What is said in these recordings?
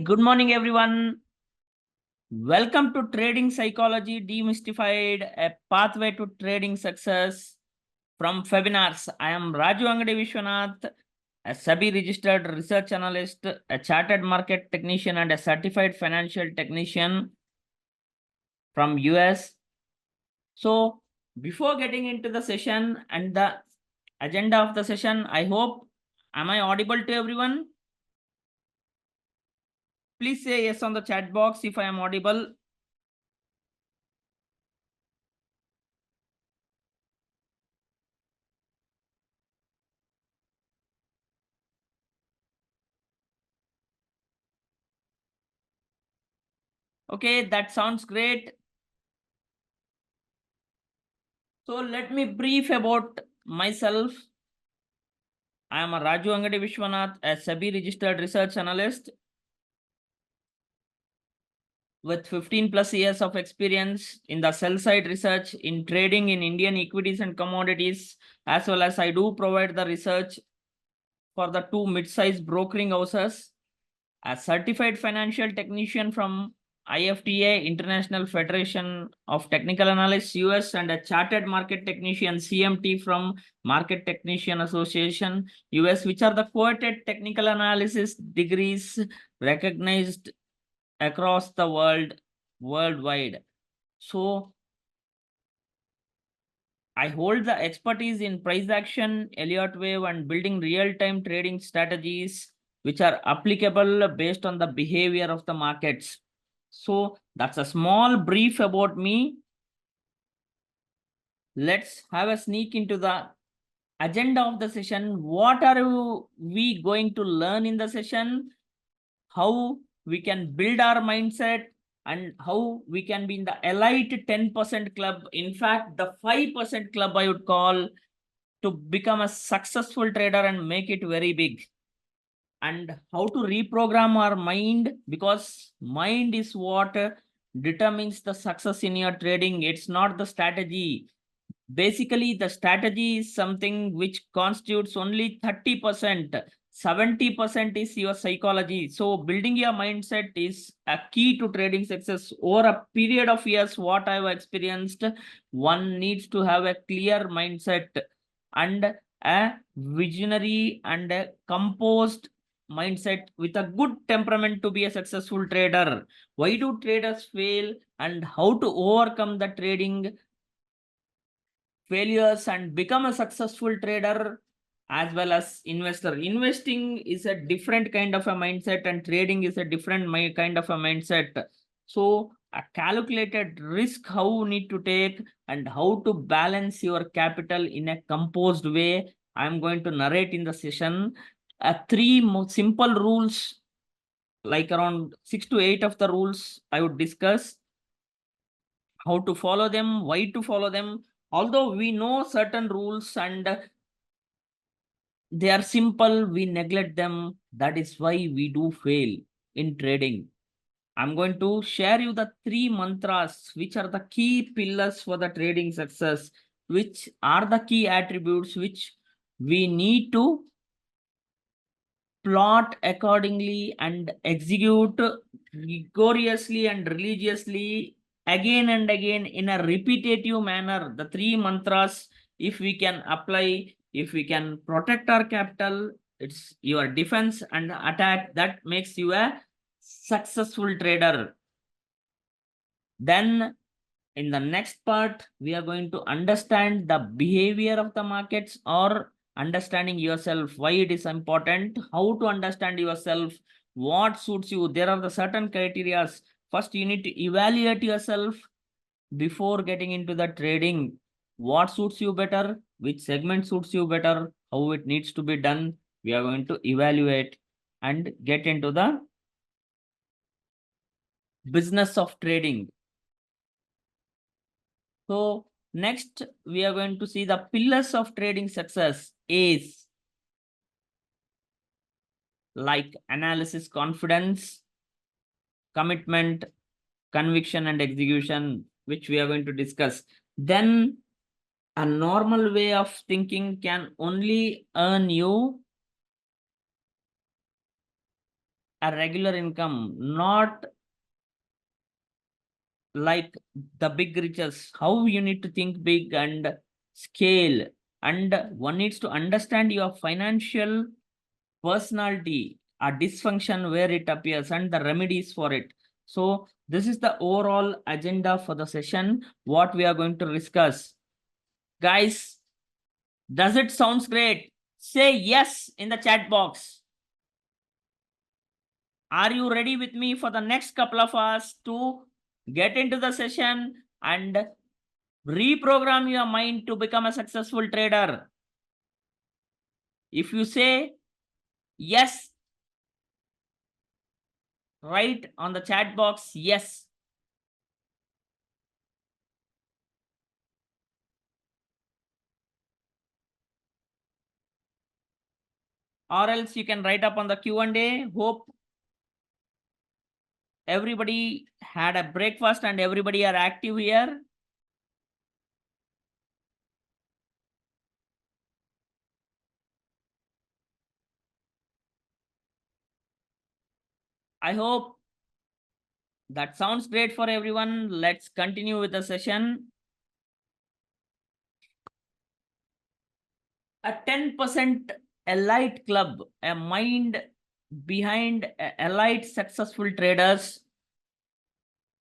good morning, everyone. Welcome to Trading Psychology Demystified, a pathway to trading success from webinars. I am Raju Angadi Vishwanath, a SEBI registered research analyst, a chartered market technician, and a certified financial technician from US. So, before getting into the session and the agenda of the session, am I audible to everyone? Please say yes on the chat box if I am audible. Okay, that sounds great. So let me brief about myself. I am a Raju Angadi Vishwanath, a SEBI registered research analyst with 15 plus years of experience in the sell side research in trading in Indian equities and commodities, as well as I do provide the research for the two mid-sized brokering houses, a certified financial technician from IFTA, International Federation of Technical Analysts, US, and a chartered market technician, CMT, from Market Technician Association, US, which are the quoted technical analysis degrees recognized across the worldwide. So I hold the expertise in price action, Elliott wave, and building real-time trading strategies which are applicable based on the behavior of the markets. So that's a small brief about me. Let's have a sneak into the agenda of the session. What are we going to learn in the session? How we can build our mindset and how we can be in the elite 10% club. In fact, the 5% club I would call, to become a successful trader and make it very big. And how to reprogram our mind, because mind is what determines the success in your trading. It's not the strategy. Basically, the strategy is something which constitutes only 30%. 70% is your psychology. So building your mindset is a key to trading success. Over a period of years, what I've experienced, one needs to have a clear mindset and a visionary and a composed mindset with a good temperament to be a successful trader. Why do traders fail and how to overcome the trading failures and become a successful trader as well as investor. Investing is a different kind of a mindset and trading is a different kind of a mindset. So a calculated risk how you need to take and how to balance your capital in a composed way, I'm going to narrate in the session. Three simple rules, like around 6 to 8 of the rules I would discuss, how to follow them, why to follow them. Although we know certain rules and they are simple, we neglect them. That is why we do fail in trading. I'm going to share you the 3 mantras, which are the key pillars for the trading success, which are the key attributes which we need to plot accordingly and execute rigorously and religiously again and again in a repetitive manner. The 3 mantras, if we can apply, if we can protect our capital, it's your defense and attack that makes you a successful trader. Then in the next part, we are going to understand the behavior of the markets or understanding yourself, why it is important, how to understand yourself, what suits you. There are the certain criteria. First, you need to evaluate yourself before getting into the trading. What suits you better, which segment suits you better, how it needs to be done. We are going to evaluate and get into the business of trading. So next, we are going to see the pillars of trading success is like analysis, confidence, commitment, conviction, and execution, which we are going to discuss. Then a normal way of thinking can only earn you a regular income, not like the big riches. How you need to think big and scale, and one needs to understand your financial personality, a dysfunction where it appears, and the remedies for it. So this is the overall agenda for the session, what we are going to discuss. Guys, does it sounds great? Say yes in the chat box. Are you ready with me for the next couple of hours to get into the session and reprogram your mind to become a successful trader? If you say yes, write on the chat box yes. Or else you can write up on the Q&A. Hope everybody had a breakfast and everybody are active here. I hope that sounds great for everyone. Let's continue with the session. A 10% elite club, a mind behind elite successful traders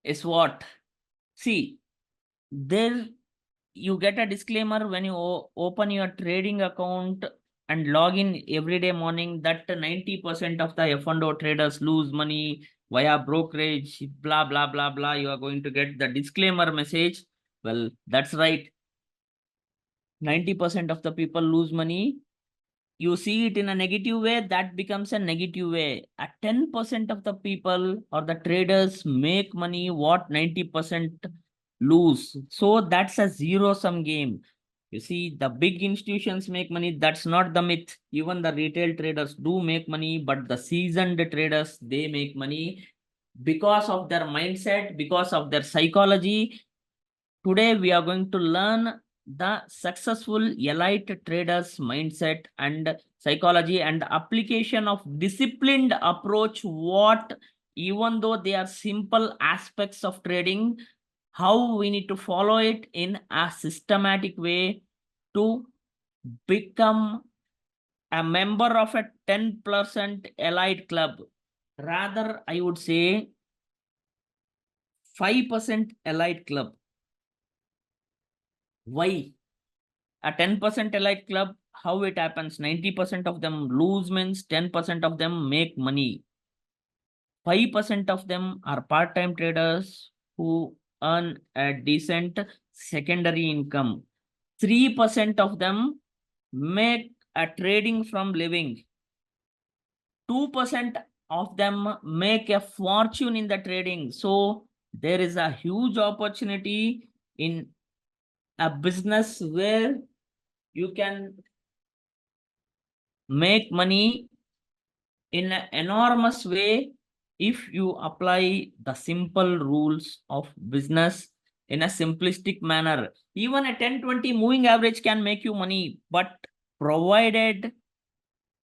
is what? See, there you get a disclaimer when you open your trading account and log in every day morning that 90% of the F&O traders lose money via brokerage, blah, blah, blah, blah. You are going to get the disclaimer message. Well, that's right. 90% of the people lose money. You see it in a negative way, that becomes a negative way. At 10% of the people or the traders make money, what 90% lose. So that's a zero-sum game. You see, the big institutions make money. That's not the myth. Even the retail traders do make money, but the seasoned traders, they make money because of their mindset, because of their psychology. Today, we are going to learn the successful elite traders mindset and psychology and application of disciplined approach. What, even though they are simple aspects of trading, how we need to follow it in a systematic way to become a member of a 10% elite club. Rather, I would say 5% elite club. Why? A 10% elite club, how it happens? 90% of them lose means 10% of them make money. 5% of them are part-time traders who earn a decent secondary income. 3% of them make a trading from living. 2% of them make a fortune in the trading. So there is a huge opportunity in a business where you can make money in an enormous way if you apply the simple rules of business in a simplistic manner. Even a 10-20 moving average can make you money, but provided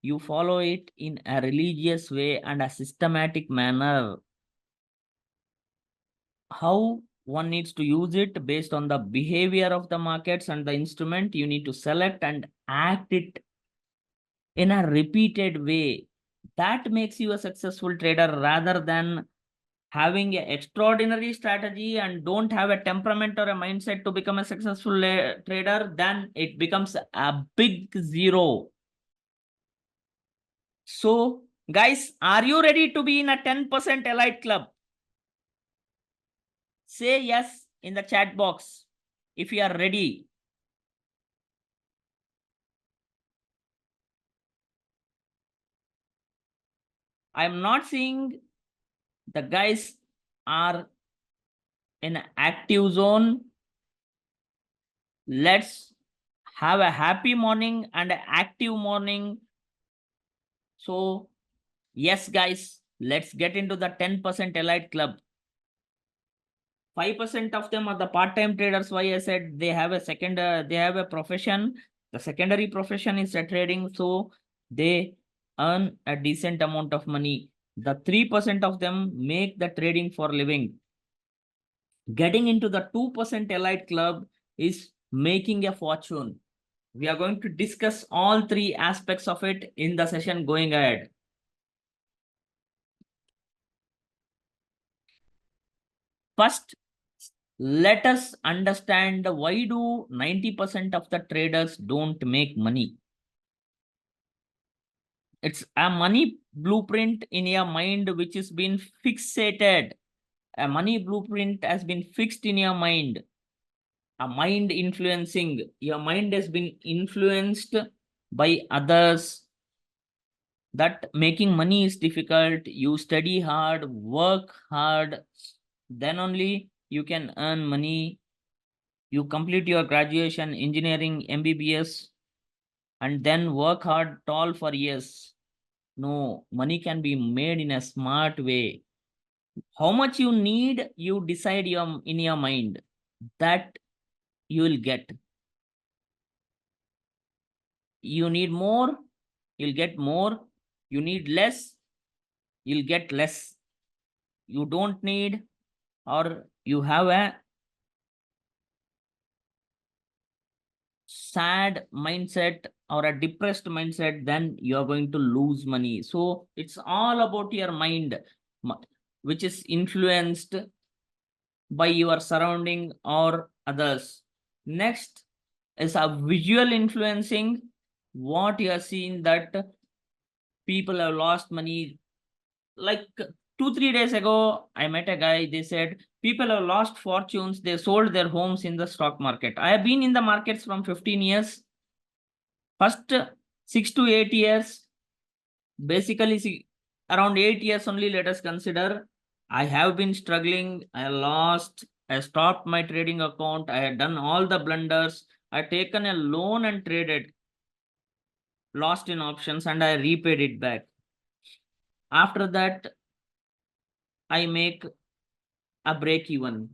you follow it in a religious way and a systematic manner. How one needs to use it based on the behavior of the markets and the instrument, you need to select and act it in a repeated way. That makes you a successful trader rather than having an extraordinary strategy and don't have a temperament or a mindset to become a successful trader. Then it becomes a big zero. So guys, are you ready to be in a 10% elite club? Say yes in the chat box if you are ready. I am not seeing the guys are in active zone. Let's have a happy morning and an active morning. So yes, guys, let's get into the 10% elite club. 5% of them are the part-time traders. Why I said they have a they have a profession. The secondary profession is a trading, so they earn a decent amount of money. The 3% of them make the trading for living. Getting into the 2% elite club is making a fortune. We are going to discuss all three aspects of it in the session going ahead. First, let us understand why do 90% of the traders don't make money. It's a money blueprint in your mind which has been fixated. A money blueprint has been fixed in your mind. A mind influencing. Your mind has been influenced by others that making money is difficult. You study hard, work hard, then only you can earn money. You complete your graduation, engineering, MBBS, and then work hard, toil for years. No, money can be made in a smart way. How much you need, you decide in your mind. That you will get. You need more, you'll get more. You need less, you'll get less. You don't need, or you have a sad mindset or a depressed mindset, then you are going to lose money. So it's all about your mind, which is influenced by your surrounding or others. Next is a visual influencing. What you are seeing that people have lost money. Like 2 3 days ago, I met a guy. They said people have lost fortunes. They sold their homes in the stock market. I have been in the markets from 15 years. First 6 to 8 years, basically around 8 years only, let us consider. I have been struggling. I lost. I stopped my trading account. I had done all the blunders. I taken a loan and traded, lost in options, and I repaid it back. After that, I make a break even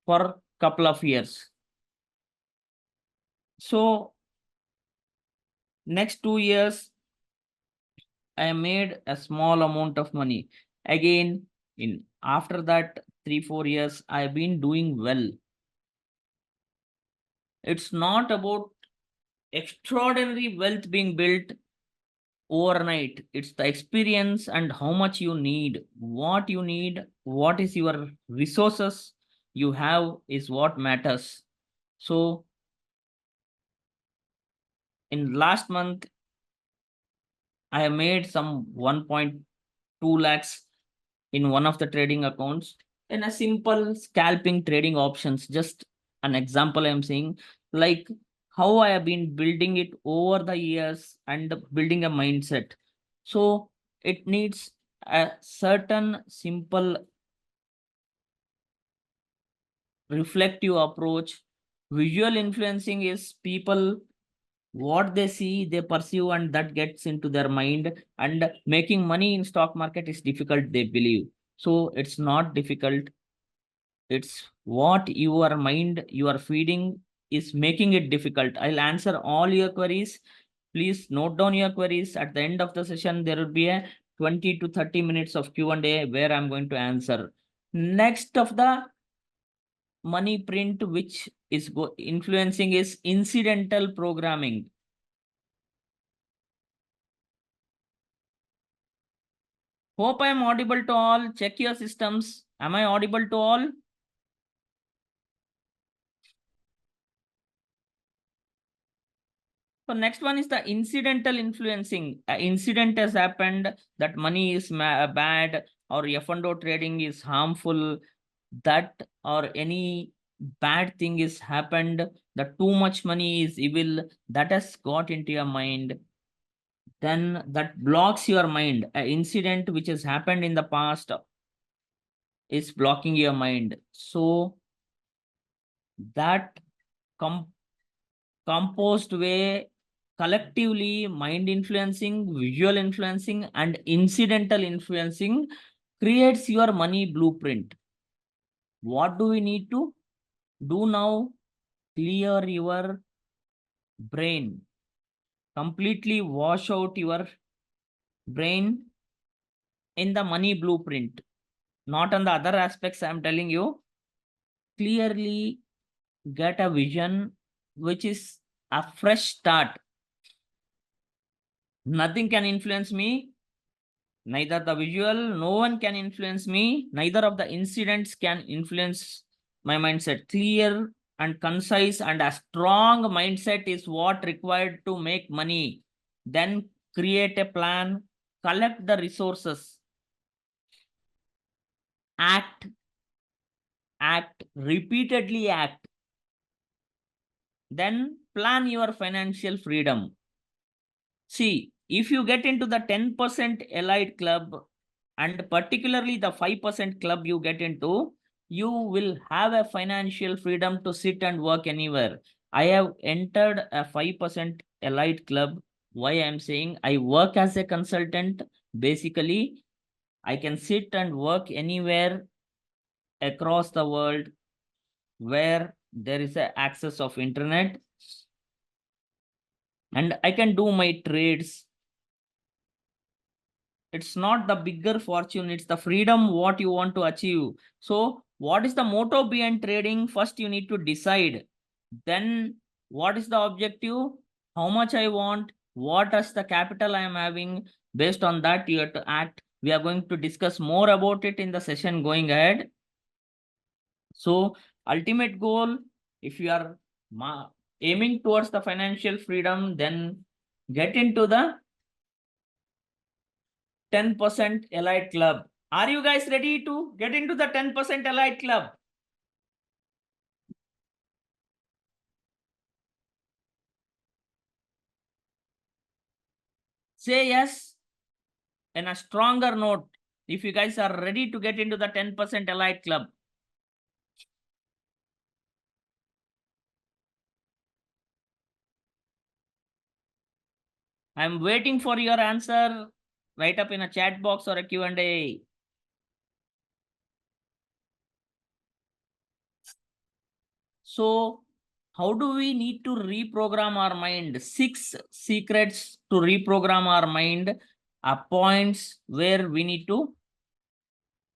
for couple of years. So next 2 years, I made a small amount of money. Again, in after that 3 4 years, I've been doing well. It's not about extraordinary wealth being built overnight. It's the experience and how much you need. What you need, what is your resources you have is what matters. So in last month, I have made some 1.2 lakhs in one of the trading accounts in a simple scalping trading options. Just an example I'm saying, like how I have been building it over the years and building a mindset. So it needs a certain simple reflective approach. Visual influencing is people, what they see, they perceive, and that gets into their mind. And making money in stock market is difficult, they believe. So it's not difficult. It's what your mind you are feeding is making it difficult. I'll answer all your queries. Please note down your queries. At the end of the session, there will be a 20 to 30 minutes of Q&A where I'm going to answer. Next of the money print which is influencing is incidental programming. Hope I am audible to all. Check your systems. Am I audible to all? So next one is the incidental influencing. An incident has happened that money is bad, or F&O trading is harmful, that or any bad thing is happened, that too much money is evil, that has got into your mind. Then that blocks your mind. An incident which has happened in the past is blocking your mind. So that composed way, collectively, mind influencing, visual influencing, and incidental influencing creates your money blueprint. What do we need to do now? Clear your brain. Completely wash out your brain in the money blueprint, not on the other aspects. I'm telling you, clearly get a vision which is a fresh start. Nothing can influence me, neither the visual, no one can influence me, neither of the incidents can influence my mindset. Clear and concise and a strong mindset is what required to make money. Then create a plan, collect the resources, act, repeatedly act. Then plan your financial freedom. See, if you get into the 10% elite club, and particularly the 5% club you get into, you will have a financial freedom to sit and work anywhere. I have entered a 5% elite club. Why I'm saying I work as a consultant. Basically, I can sit and work anywhere across the world where there is a access of internet, and I can do my trades. It's not the bigger fortune, it's the freedom what you want to achieve. So what is the motto behind trading? First you need to decide. Then what is the objective? How much I want? What is the capital I am having? Based on that you have to act. We are going to discuss more about it in the session going ahead. So ultimate goal, if you are aiming towards the financial freedom, then get into the 10% elite club. Are you guys ready to get into the 10% elite club? Say yes in a stronger note if you guys are ready to get into the 10% elite club. I'm waiting for your answer. Write up in a chat box or a Q&A. So how do we need to reprogram our mind? 6 secrets to reprogram our mind are points where we need to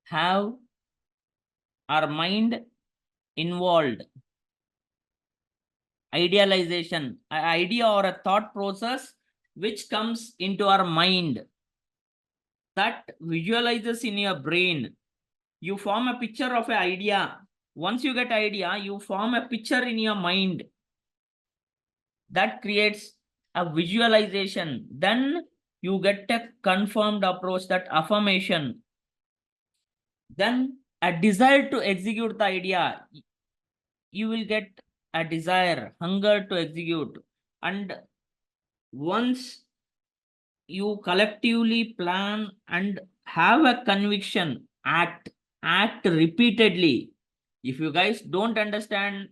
have our mind involved. Idealization, an idea or a thought process which comes into our mind, that visualizes in your brain. You form a picture of an idea. Once you get idea, you form a picture in your mind that creates a visualization. Then you get a confirmed approach, that affirmation. Then a desire to execute the idea. You will get a desire, hunger to execute. And once you collectively plan and have a conviction, act repeatedly. If you guys don't understand,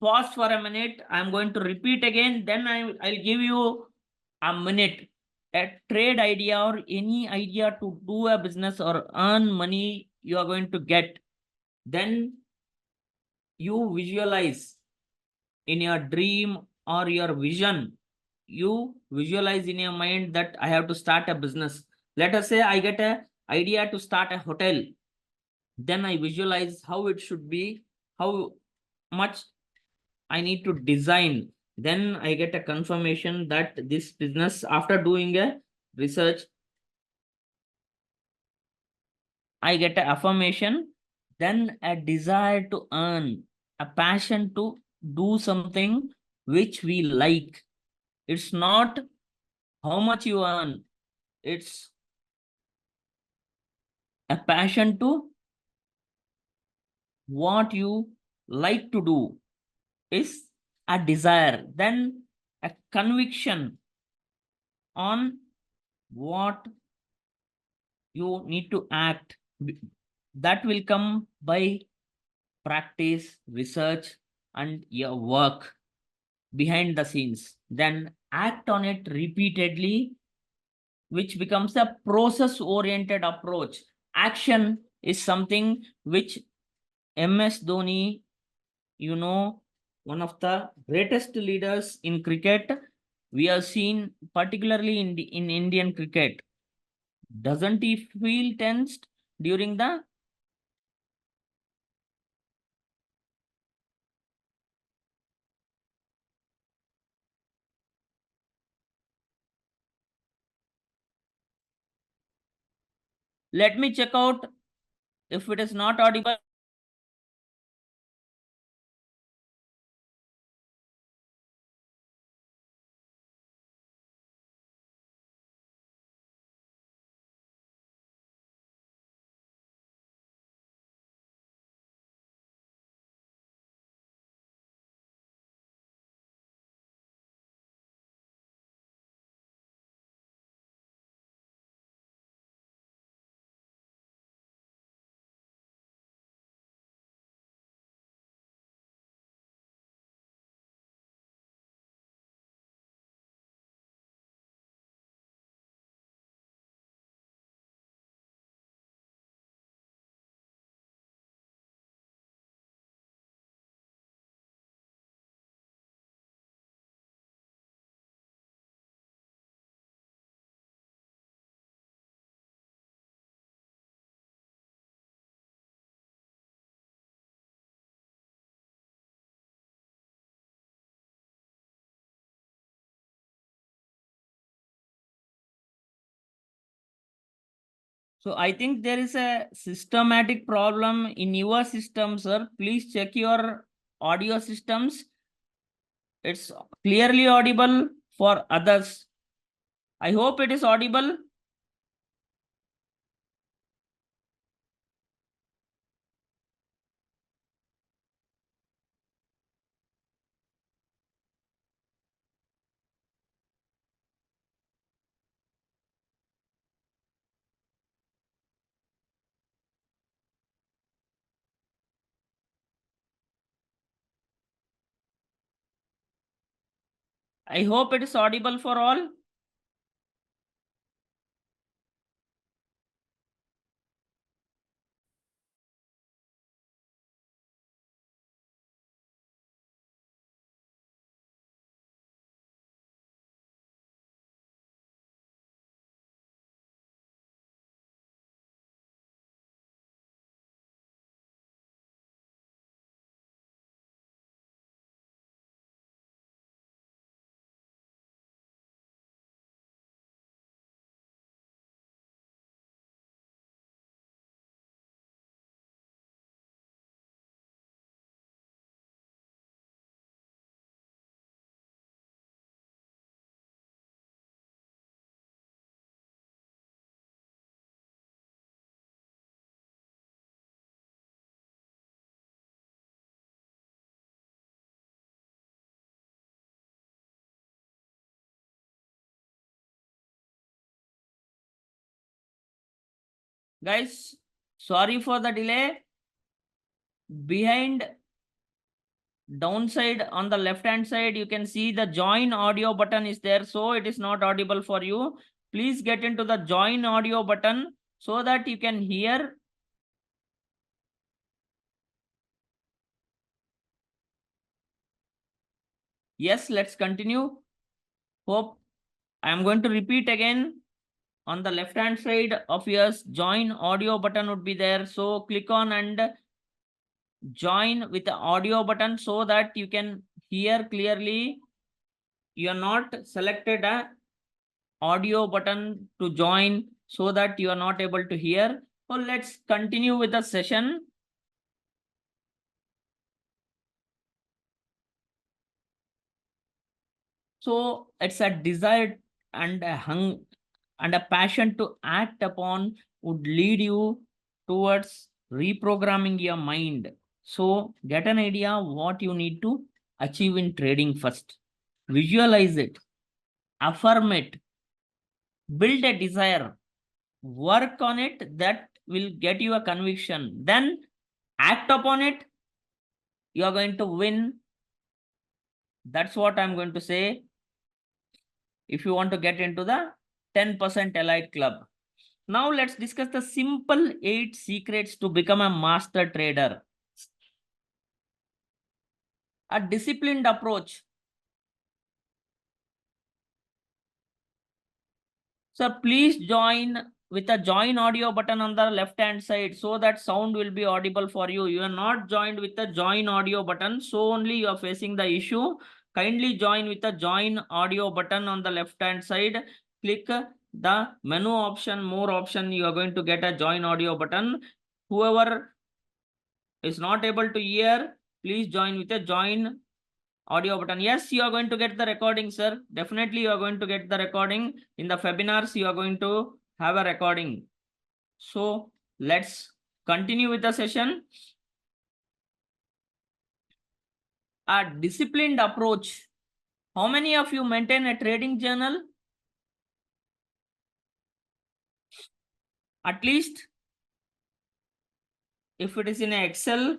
pause for a minute. I'm going to repeat again, then I'll give you a minute. A trade idea or any idea to do a business or earn money you are going to get, then you visualize in your dream or your vision. You visualize in your mind that I have to start a business. Let us say I get a idea to start a hotel. Then I visualize how it should be, how much I need to design. Then I get a confirmation that this business, after doing a research, I get an affirmation, then a desire to earn, a passion to do something which we like. It's not how much you earn, it's a passion to what you like to do, is a desire. Then a conviction on what you need to act. That will come by practice, research, and your work behind the scenes. Then act on it repeatedly, which becomes a process oriented approach. Action is something which MS Dhoni, you know, one of the greatest leaders in cricket, we have seen particularly in Indian cricket. Doesn't he feel tensed during the? Let me check out if it is not audible. So I think there is a systematic problem in your system, sir. Please check your audio systems. It's clearly audible for others. I hope it is audible. I hope it is audible for all. Guys, sorry for the delay. Behind downside on the left hand side, you can see the join audio button is there. So it is not audible for you. Please get into the join audio button so that you can hear. Yes, let's continue. Hope I am going to repeat again. On the left hand side of yours, join audio button would be there. So click on and join with the audio button so that you can hear clearly. You are not selected a audio button to join so that you are not able to hear. So let's continue with the session. So it's a desire and a hung and a passion to act upon would lead you towards reprogramming your mind. So get an idea what you need to achieve in trading first. Visualize it, affirm it, build a desire, work on it, that will get you a conviction. Then act upon it, you are going to win. That's what I'm going to say. If you want to get into the 10% Elite Club. Now let's discuss the simple 8 secrets to become a master trader. A disciplined approach. So please join with a join audio button on the left hand side, so that sound will be audible for you. You are not joined with the join audio button, so only you are facing the issue. Kindly join with the join audio button on the left hand side. Click the menu option, more option, you are going to get a join audio button. Whoever is not able to hear, please join with a join audio button. Yes, you are going to get the recording, sir. Definitely you are going to get the recording. In the webinars, you are going to have a recording. So let's continue with the session. A disciplined approach. How many of you maintain a trading journal? At least if it is in Excel,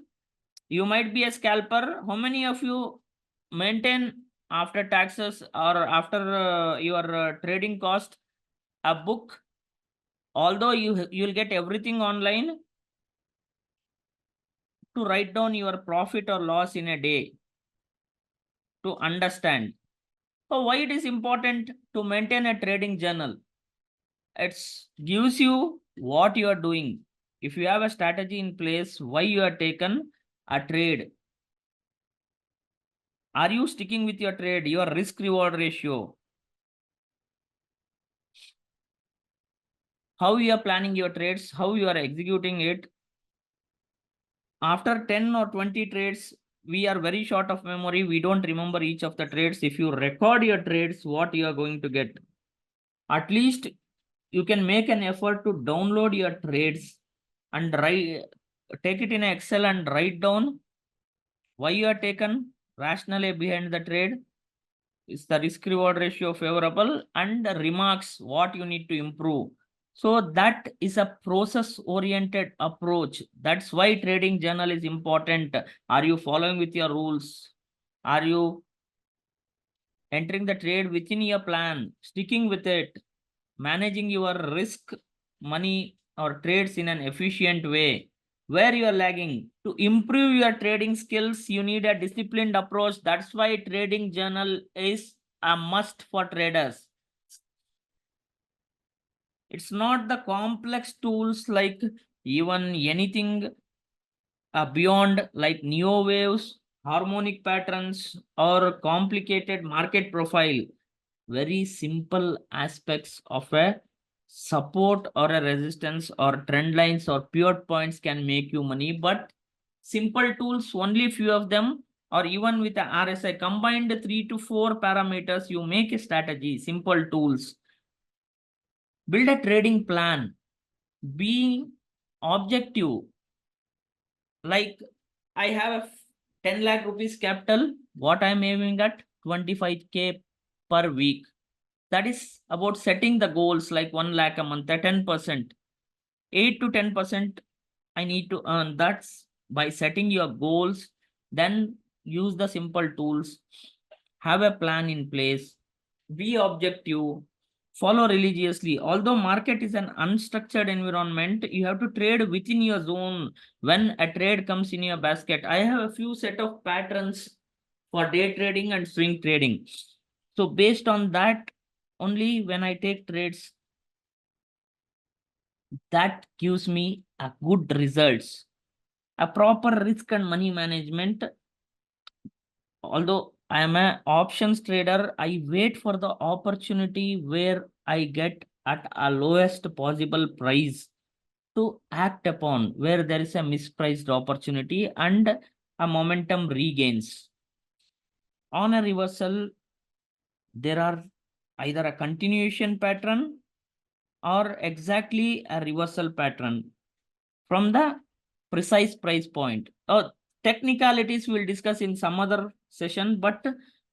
you might be a scalper. How many of you maintain after taxes or after your trading cost a book? Although you'll get everything online, to write down your profit or loss in a day to understand. So why it is important to maintain a trading journal? It gives you what you are doing. If you have a strategy in place, why you are taken a trade? Are you sticking with your trade, your risk reward ratio? How you are planning your trades, how you are executing it. After 10 or 20 trades, we are very short of memory. We don't remember each of the trades. If you record your trades, what you are going to get? At least you can make an effort to download your trades and take it in Excel and write down why you are taken rationally behind the trade. Is the risk reward ratio favorable, and the remarks what you need to improve. So that is a process oriented approach. That's why trading journal is important. Are you following with your rules? Are you entering the trade within your plan, sticking with it, managing your risk, money or trades in an efficient way? Where you are lagging? To improve your trading skills, you need a disciplined approach. That's why trading journal is a must for traders. It's not the complex tools like even anything beyond like neo waves, harmonic patterns, or complicated market profile. Very simple aspects of a support or a resistance or trend lines or pivot points can make you money, but simple tools, only few of them, or even with the RSI combined 3 to 4 parameters, you make a strategy. Simple tools. Build a trading plan. Being objective. Like I have a 10 lakh rupees capital. What I'm aiming at 25K per week. That is about setting the goals like 1 lakh a month at 10%. 8 to 10% I need to earn. That's by setting your goals. Then use the simple tools. Have a plan in place. Be objective. Follow religiously. Although market is an unstructured environment, you have to trade within your zone. When a trade comes in your basket, I have a few set of patterns for day trading and swing trading. So based on that, only when I take trades, that gives me a good results. A proper risk and money management. Although I am an options trader, I wait for the opportunity where I get at a lowest possible price to act upon, where there is a mispriced opportunity and a momentum regains. On a reversal, there are either a continuation pattern or exactly a reversal pattern from the precise price point. Technicalities we'll discuss in some other session, but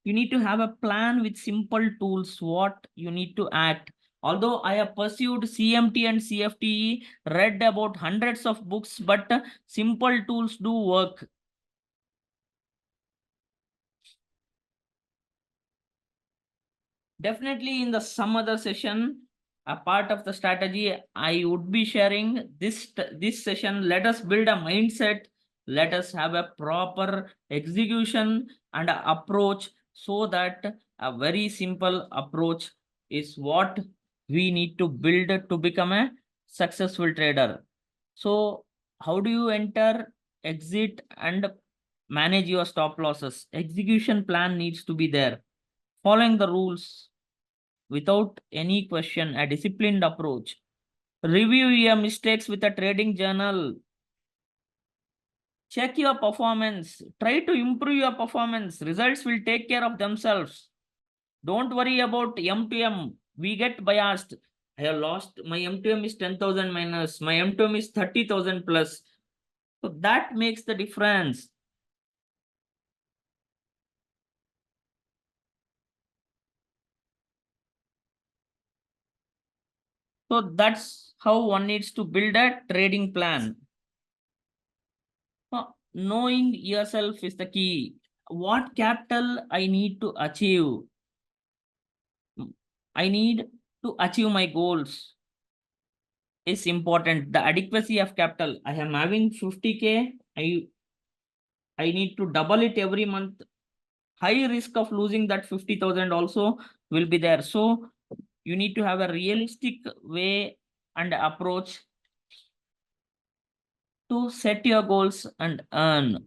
you need to have a plan with simple tools what you need to act. Although I have pursued CMT and CFTE, read about hundreds of books, but simple tools do work. Definitely in the some other session, a part of the strategy I would be sharing this session. Let us build a mindset. Let us have a proper execution and a approach, so that a very simple approach is what we need to build to become a successful trader. So how do you enter, exit, and manage your stop losses? Execution plan needs to be there. Following the rules without any question, a disciplined approach. Review your mistakes with a trading journal. Check your performance. Try to improve your performance. Results will take care of themselves. Don't worry about M2M. We get biased. I have lost. My M2M is 10,000 minus. My M2M is 30,000 plus. So that makes the difference. So that's how one needs to build a trading plan. Knowing yourself is the key. What capital I need to achieve? I need to achieve my goals is important. The adequacy of capital. I am having 50K. I need to double it every month. High risk of losing that 50,000 also will be there. So you need to have a realistic way and approach to set your goals and earn.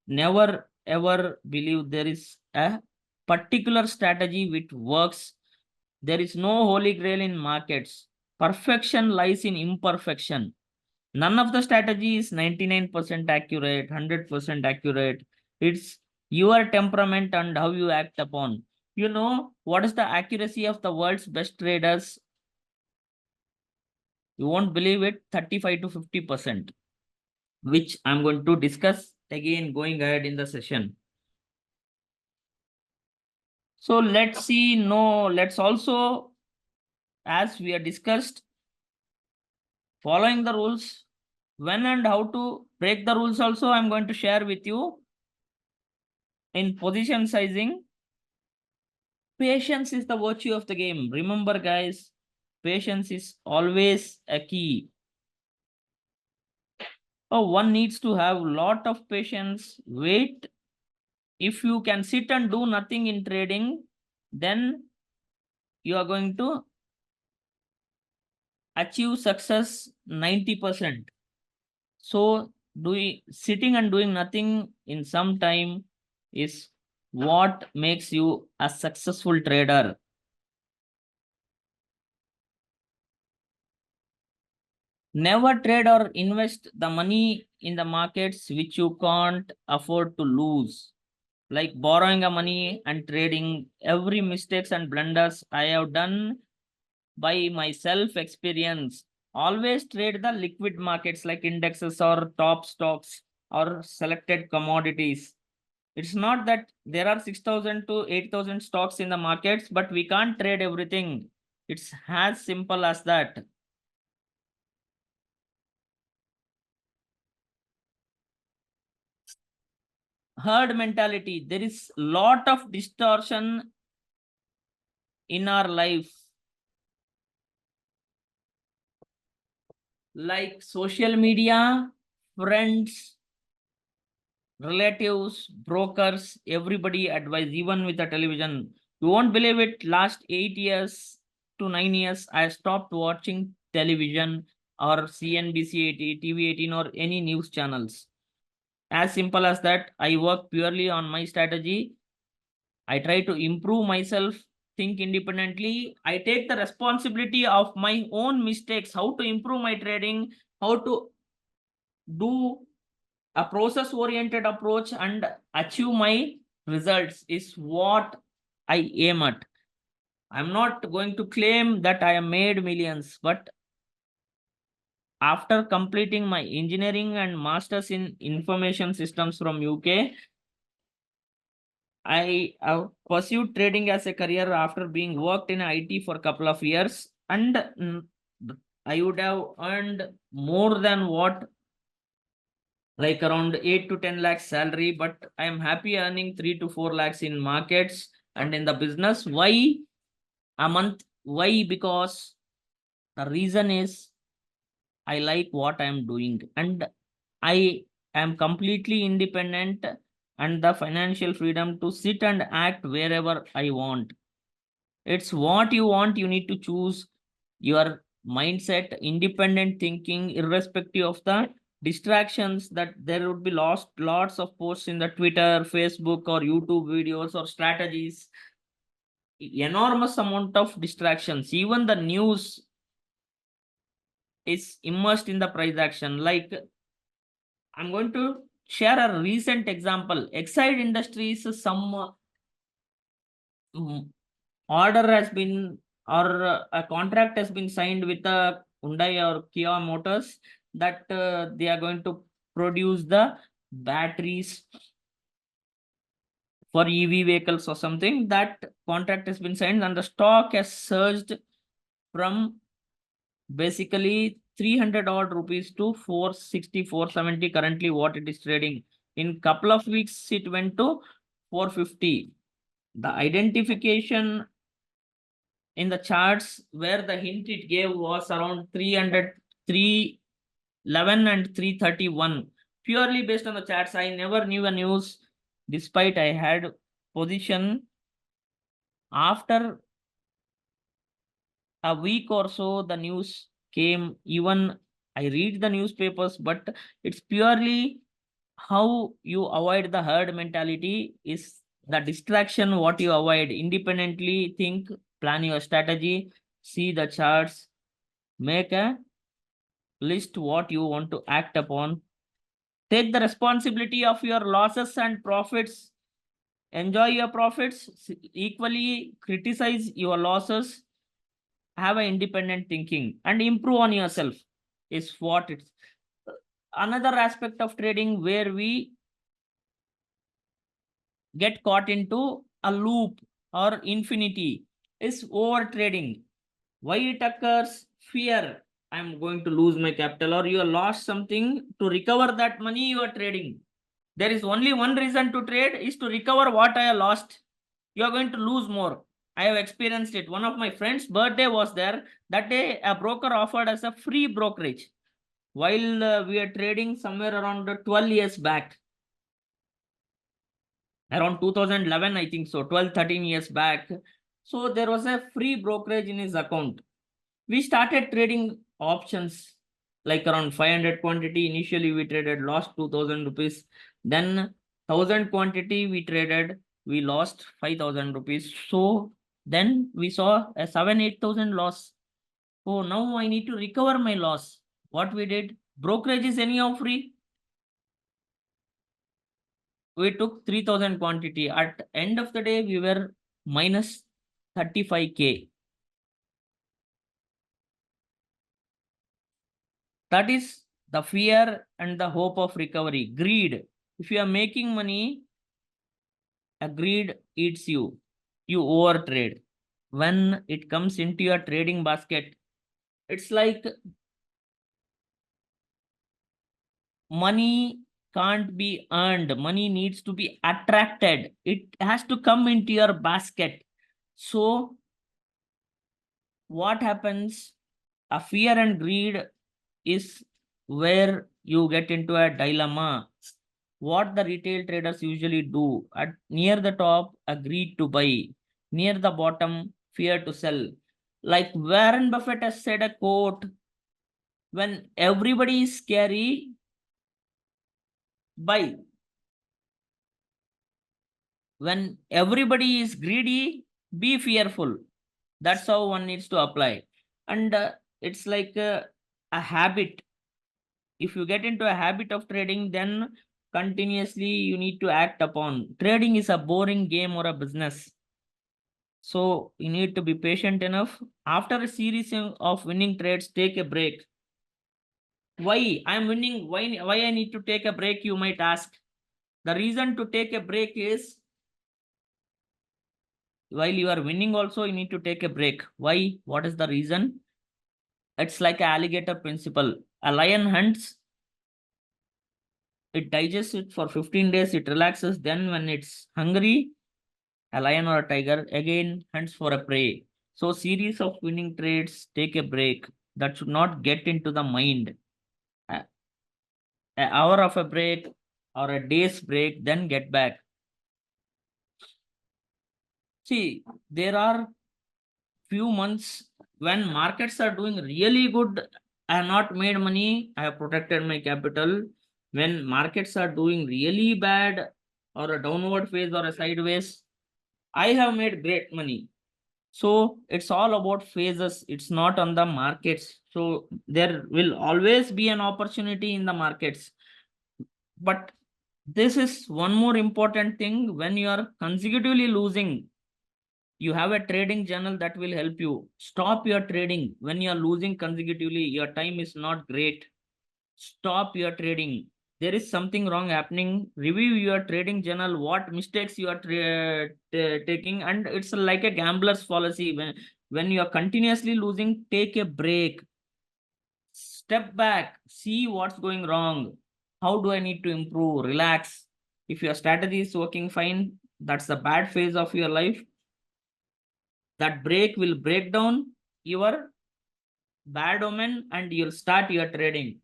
Never ever believe there is a particular strategy which works. There is no holy grail in markets. Perfection lies in imperfection. None of the strategy is 99% accurate, 100% accurate. It's your temperament and how you act upon. You know what is the accuracy of the world's best traders? You won't believe it, 35 to 50%, which I'm going to discuss again going ahead in the session. So let's see, no, let's also, as we have discussed, following the rules, when and how to break the rules also I'm going to share with you. In position sizing, patience is the virtue of the game. Remember, guys, patience is always a key. Oh, one needs to have lot of patience. Wait. If you can sit and do nothing in trading, then you are going to achieve success 90%. So sitting and doing nothing in some time is what makes you a successful trader. Never trade or invest the money in the markets which you can't afford to lose. Like borrowing a money and trading. Every mistakes and blunders I have done by my self experience. Always trade the liquid markets like indexes or top stocks or selected commodities. It's not that there are 6,000 to 8,000 stocks in the markets, but we can't trade everything. It's as simple as that. Herd mentality. There is lot of distortion in our life, like social media, friends, relatives, brokers, everybody advise, even with the television. You won't believe it. Last 8 years to 9 years, I stopped watching television or CNBC 80, TV 18 or any news channels. As simple as that. I work purely on my strategy. I try to improve myself, think independently. I take the responsibility of my own mistakes, how to improve my trading, how to do a process oriented approach and achieve my results is what I aim at. I'm not going to claim that I have made millions, but after completing my engineering and masters in information systems from UK, I have pursued trading as a career after being worked in IT for a couple of years, and I would have earned more than what, like around 8 to 10 lakhs salary, but I am happy earning 3 to 4 lakhs in markets and in the business. Why a month? Why? Because the reason is I like what I am doing and I am completely independent and the financial freedom to sit and act wherever I want. It's what you want. You need to choose your mindset, independent thinking, irrespective of the distractions, that there would be lots of posts in the Twitter, Facebook, or YouTube videos or strategies, enormous amount of distractions. Even the news is immersed in the price action. Like, I'm going to share a recent example. Exide Industries, some order has been, or a contract has been signed with the Hyundai or Kia Motors, that they are going to produce the batteries for EV vehicles or something. That contract has been signed and the stock has surged from basically 300 odd rupees to 460, 470 currently what it is trading. In couple of weeks it went to 450. The identification in the charts where the hint it gave was around 300, 311 and 331. Purely based on the charts, I never knew a news, despite I had position. After a week or so, the news came. Even I read the newspapers, but it's purely how you avoid the herd mentality is the distraction what you avoid. Independently think, plan your strategy, see the charts, make a list what you want to act upon, take the responsibility of your losses and profits, enjoy your profits, equally criticize your losses, have an independent thinking and improve on yourself is what it's. Another aspect of trading where we get caught into a loop or infinity is over trading. Why it occurs? Fear. I'm going to lose my capital, or you lost something. To recover that money you are trading, there is only one reason to trade, is to recover what I have lost. You are going to lose more. I have experienced it. One of my friend's birthday was there. That day a broker offered us a free brokerage while we are trading somewhere around 12 years back, around 2011, I think so, 12, 13 years back. So there was a free brokerage in his account. We started trading options like around 500 quantity. Initially we traded, lost 2000 rupees. Then 1000 quantity we traded, we lost 5000 rupees. So then we saw a 7 8,000 loss. Oh, now I need to recover my loss. What we did, brokerage is anyhow free, we took 3000 quantity. At end of the day we were minus 35K. That is the fear and the hope of recovery. Greed. If you are making money, a greed eats you. You overtrade. When it comes into your trading basket, it's like money can't be earned. Money needs to be attracted. It has to come into your basket. So what happens? A fear and greed is where you get into a dilemma. What the retail traders usually do, at near the top, agreed to buy, near the bottom, fear to sell. Like Warren Buffett has said a quote, when everybody is scary, buy. When everybody is greedy, be fearful. That's how one needs to apply. And it's like a habit. If you get into a habit of trading, then continuously you need to act upon. Trading is a boring game or a business. So you need to be patient enough. After a series of winning trades, take a break. Why I'm winning? Why I need to take a break? You might ask. The reason to take a break is, while you are winning also you need to take a break. Why? What is the reason? It's like an alligator principle. A lion hunts, it digests it for 15 days, it relaxes. Then when it's hungry, a lion or a tiger again hunts for a prey. So series of winning trades, take a break. That should not get into the mind. A, a hour of a break or a day's break, then get back. See, there are few months when markets are doing really good, I have not made money, I have protected my capital. When markets are doing really bad, or a downward phase or a sideways, I have made great money. So it's all about phases, it's not on the markets. So there will always be an opportunity in the markets. But this is one more important thing: when you are consecutively losing, you have a trading journal that will help you. Stop your trading when you are losing consecutively. Your time is not great. Stop your trading. There is something wrong happening. Review your trading journal, what mistakes you are taking, and it's like a gambler's policy. When you are continuously losing, take a break. Step back, see what's going wrong. How do I need to improve? Relax. If your strategy is working fine, that's the bad phase of your life. That break will break down your bad omen and you'll start your trading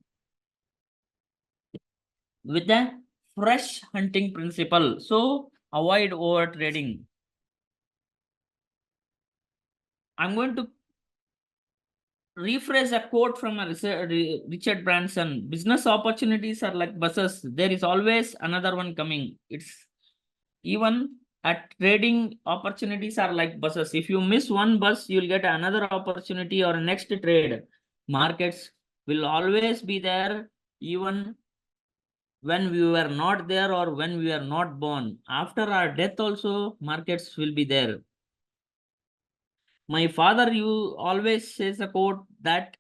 with a fresh hunting principle. So avoid over trading. I'm going to rephrase a quote from a Richard Branson: business opportunities are like buses. There is always another one coming. It's even at trading, opportunities are like buses. If you miss one bus, you'll get another opportunity or next trade. Markets will always be there, even when we were not there or when we are not born. After our death also, markets will be there. My father you always says a quote that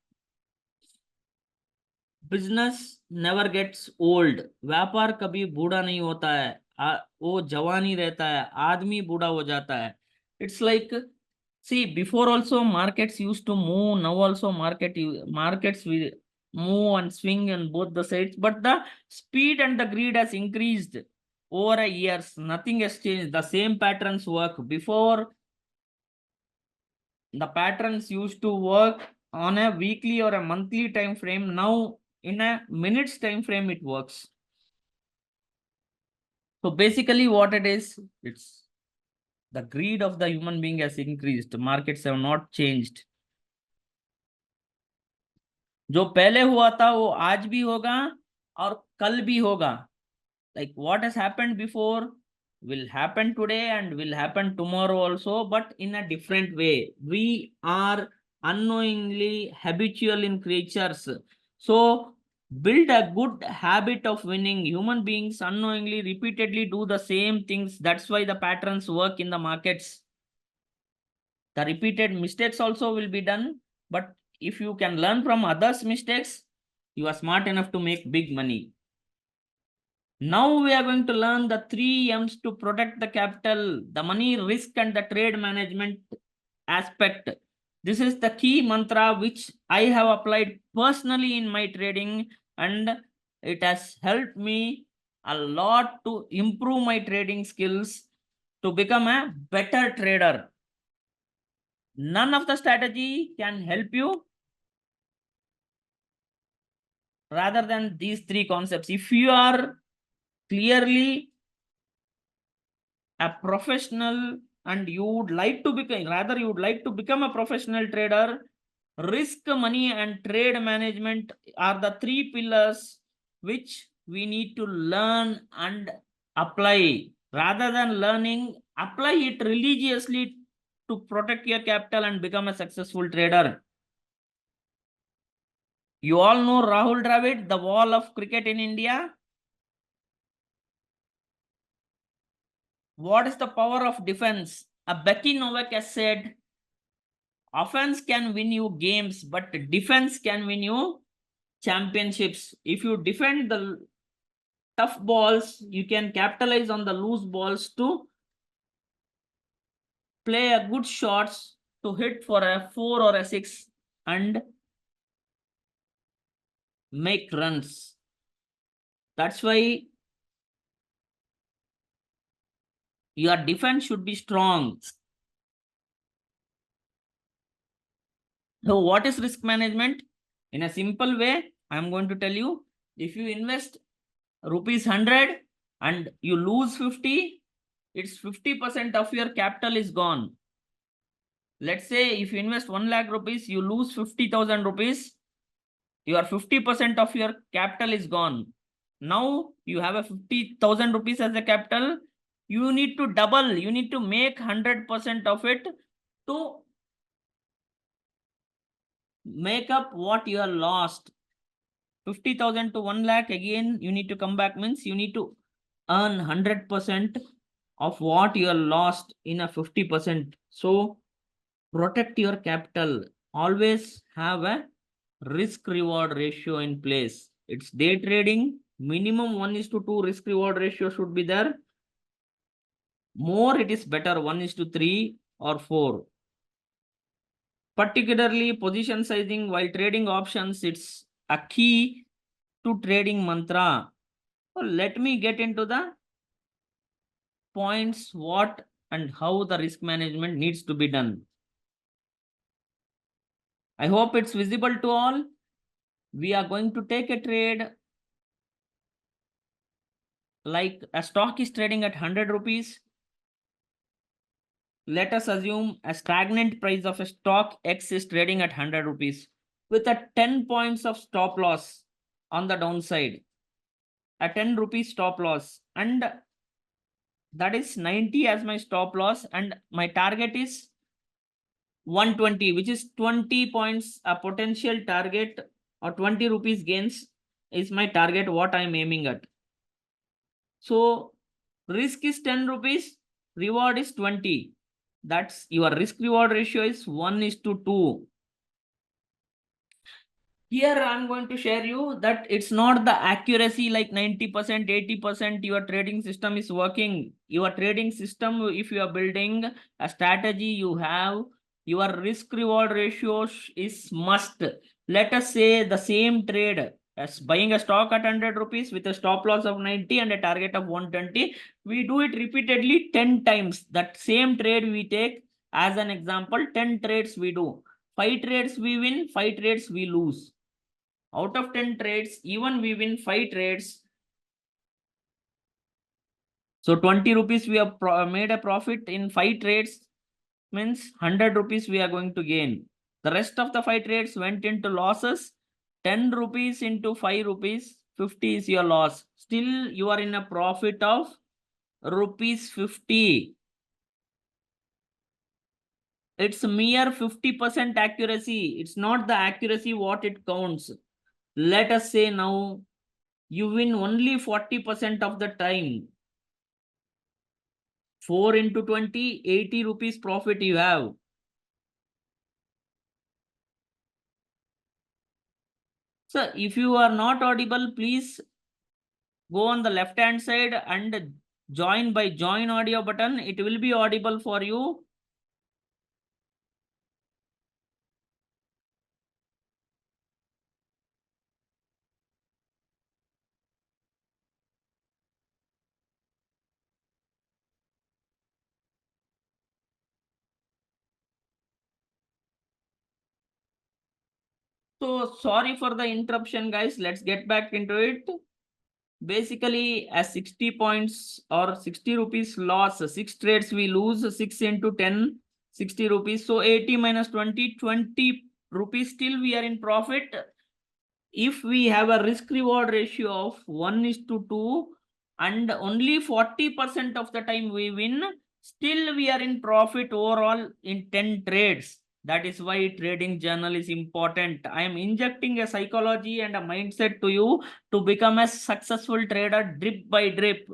business never gets old. व्यापार कभी बूढ़ा नहीं होता है. वो जवान ही रहता है, आदमी बूढ़ा हो जाता है. It's like, see, before also markets used to move, now also markets will move and swing on both the sides, but the speed and the greed has increased over a years. Nothing has changed, the same patterns work. Before, the patterns used to work on a weekly or a monthly time frame. Now in a minutes time frame it works. So basically what it is, it's the greed of the human being has increased. Markets have not changed. जो पहले हुआ था वो आज भी होगा और कल भी होगा. Like what has happened before will happen today and will happen tomorrow also, but in a different way. We are unknowingly habitual in creatures. So build a good habit of winning. Human beings unknowingly repeatedly do the same things. That's why the patterns work in the markets. The repeated mistakes also will be done, but if you can learn from others' mistakes, you are smart enough to make big money. Now we are going to learn the 3 M's to protect the capital, the money, risk, and the trade management aspect. This is the key mantra which I have applied personally in my trading, and it has helped me a lot to improve my trading skills, to become a better trader. None of the strategy can help you rather than these 3 concepts. If you are clearly a professional and you would like to become, rather you would like to become a professional trader, risk, money, and trade management are the 3 pillars which we need to learn and apply. Rather than learning, apply it religiously to protect your capital and become a successful trader. You all know Rahul Dravid, the wall of cricket in India. What is the power of defense? A Becky Novak has said, offense can win you games, but defense can win you championships. If you defend the tough balls, you can capitalize on the loose balls to play a good shots to hit for a 4 or a 6 and make runs. That's why your defense should be strong. So what is risk management? In a simple way, I'm going to tell you, if you invest rupees 100 and you lose 50, it's 50% of your capital is gone. Let's say if you invest 1 lakh rupees, you lose 50,000 rupees. Your 50% of your capital is gone. Now you have a 50,000 rupees as a capital. You need to double, you need to make 100% of it to make up what you are lost. 50,000 to 1 lakh, again you need to come back, means you need to earn 100% of what you are lost in a 50%. So protect your capital. Always have a risk reward ratio in place. It's day trading. Minimum 1:2 risk reward ratio should be there. More it is better, 1:3 or 4. Particularly position sizing while trading options, it's a key to trading mantra. So let me get into the points what and how the risk management needs to be done. I hope it's visible to all. We are going to take a trade like a stock is trading at 100 rupees. Let us assume a stagnant price of a stock X is trading at 100 rupees with a 10 points of stop loss on the downside, a 10 rupees stop loss, and that is 90 as my stop loss, and my target is 120, which is 20 points, a potential target, or 20 rupees gains is my target, what I'm aiming at. So risk is 10 rupees, reward is 20. That's your risk reward ratio is 1:2. Here I'm going to share you that it's not the accuracy like 90%, 80% your trading system is working. Your trading system, if you are building a strategy, you have your risk reward ratio is must. Let us say the same trade as buying a stock at 100 rupees with a stop loss of 90 and a target of 120. We do it repeatedly 10 times. That same trade we take as an example, 10 trades we do. 5 trades we win, 5 trades we lose. Out of 10 trades, even we win 5 trades. So 20 rupees we have made a profit in 5 trades, means 100 rupees we are going to gain. The rest of the 5 trades went into losses. 10 rupees into 5 rupees, 50 is your loss. Still you are in a profit of rupees 50. It's mere 50% accuracy. It's not the accuracy what it counts. Let us say now you win only 40% of the time. 4 into 20, 80 rupees profit you have. So if you are not audible, please go on the left hand side and join by join audio button. It will be audible for you. So sorry for the interruption, guys. Let's get back into it. Basically, as 60 points or 60 rupees loss, 6 trades we lose, 6 into 10, 60 rupees. So 80 minus 20, 20 rupees. Still we are in profit. If we have a risk reward ratio of 1:2 and only 40% of the time we win, still we are in profit overall in 10 trades. That is why trading journal is important. I am injecting a psychology and a mindset to you to become a successful trader drip by drip.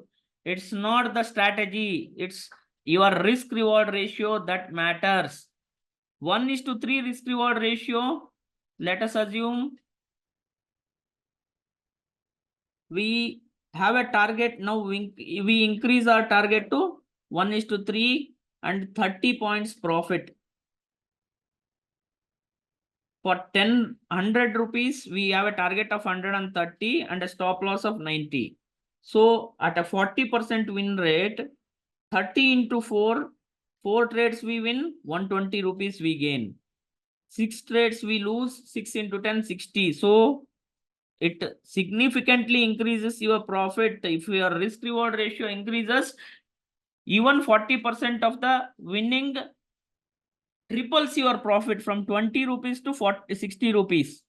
It's not the strategy, it's your risk reward ratio that matters. 1:3 risk reward ratio. Let us assume we have a target. Now we increase our target to 1:3 and 30 points profit. For 100 rupees, we have a target of 130 and a stop loss of 90. So at a 40% win rate, 30 into 4, 4 trades we win, 120 rupees we gain. 6 trades we lose, 6 into 10, 60. So it significantly increases your profit. If your risk reward ratio increases, even 40% of the winning triples your profit from 20 rupees to 60 rupees.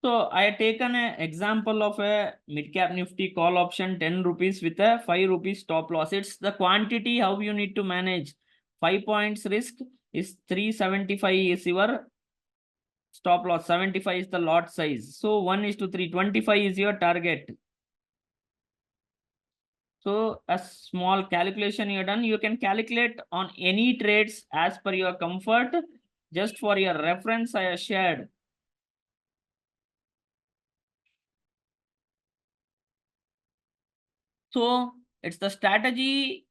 So I have taken an example of a mid cap nifty call option 10 rupees with a 5 rupees stop loss. It's the quantity how you need to manage. 5 points risk is 375 is your stop loss. 75 is the lot size. So 1:3. 25 is your target. So a small calculation you done. You can calculate on any trades as per your comfort. Just for your reference, I have shared. So it's the strategy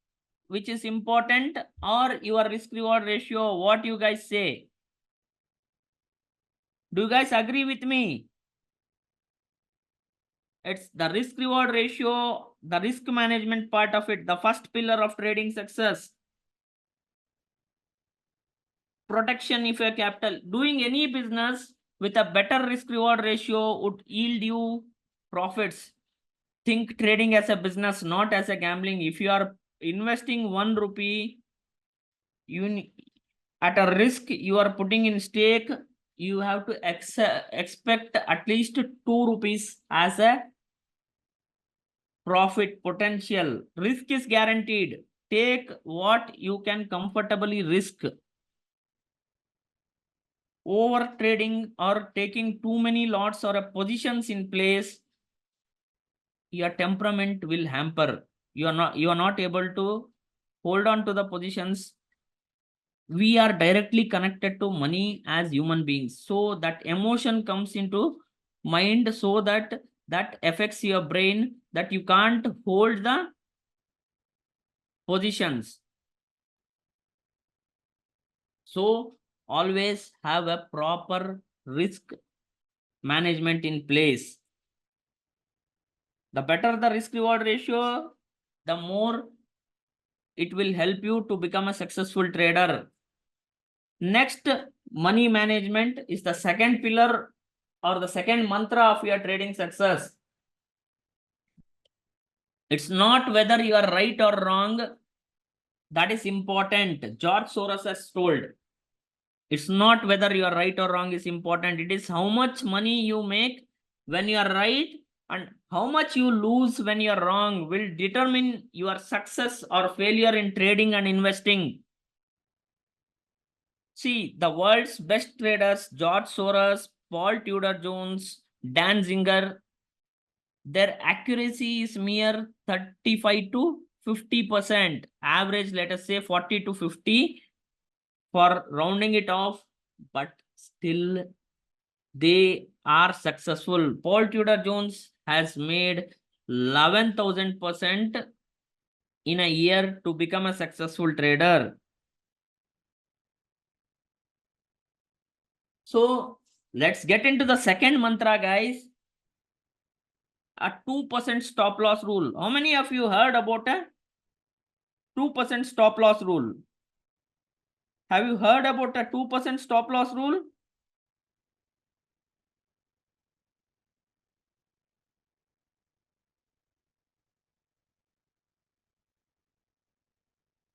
which is important or your risk reward ratio. What you guys say? Do you guys agree with me? It's the risk reward ratio, the risk management part of it, the first pillar of trading success. Protection of your capital. Doing any business with a better risk reward ratio would yield you profits. Think trading as a business, not as a gambling. If you are investing 1 rupee, you at a risk you are putting in stake, you have to expect at least 2 rupees as a profit potential. Risk is guaranteed. Take what you can comfortably risk. Over trading or taking too many lots or positions in place, your temperament will hamper. You are not able to hold on to the positions. We are directly connected to money as human beings, so that emotion comes into mind, so that affects your brain, that you can't hold the positions. So always have a proper risk management in place. The better the risk reward ratio, the more it will help you to become a successful trader. Next, money management is the second pillar or the second mantra of your trading success. It's not whether you are right or wrong. That is important. George Soros has told. It's not whether you are right or wrong is important. It is how much money you make when you are right and how much you lose when you are wrong will determine your success or failure in trading and investing. See, the world's best traders, George Soros, Paul Tudor Jones, Dan Zinger, their accuracy is mere 35 to 50%. Average, let us say 40 to 50 for rounding it off, but still they are successful. Paul Tudor Jones has made 11,000% in a year to become a successful trader. So let's get into the second mantra, guys. A 2% stop loss rule. How many of you heard about a 2% stop loss rule? Have you heard about a 2% stop loss rule?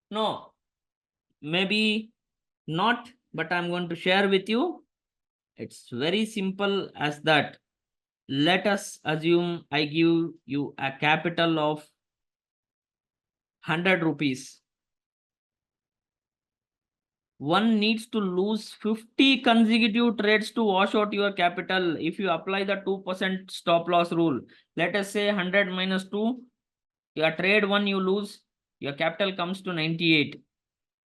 No, maybe not, but I'm going to share with you. It's very simple as that. Let us assume I give you a capital of 100 rupees. One needs to lose 50 consecutive trades to wash out your capital if you apply the 2% stop loss rule. Let us say 100 minus 2, your trade 1 you lose, your capital comes to 98.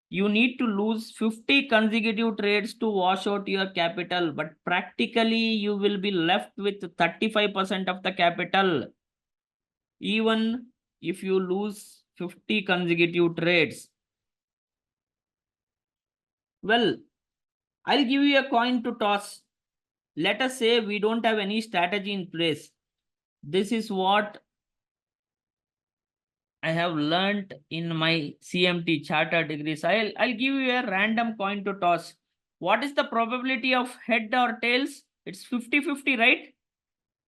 You need to lose 50 consecutive trades to wash out your capital, but practically you will be left with 35% of the capital, even if you lose 50 consecutive trades. Well, I'll give you a coin to toss. Let us say we don't have any strategy in place. This is what I have learned in my CMT charter degrees. I'll give you a random coin to toss. What is the probability of head or tails? It's 50-50, right?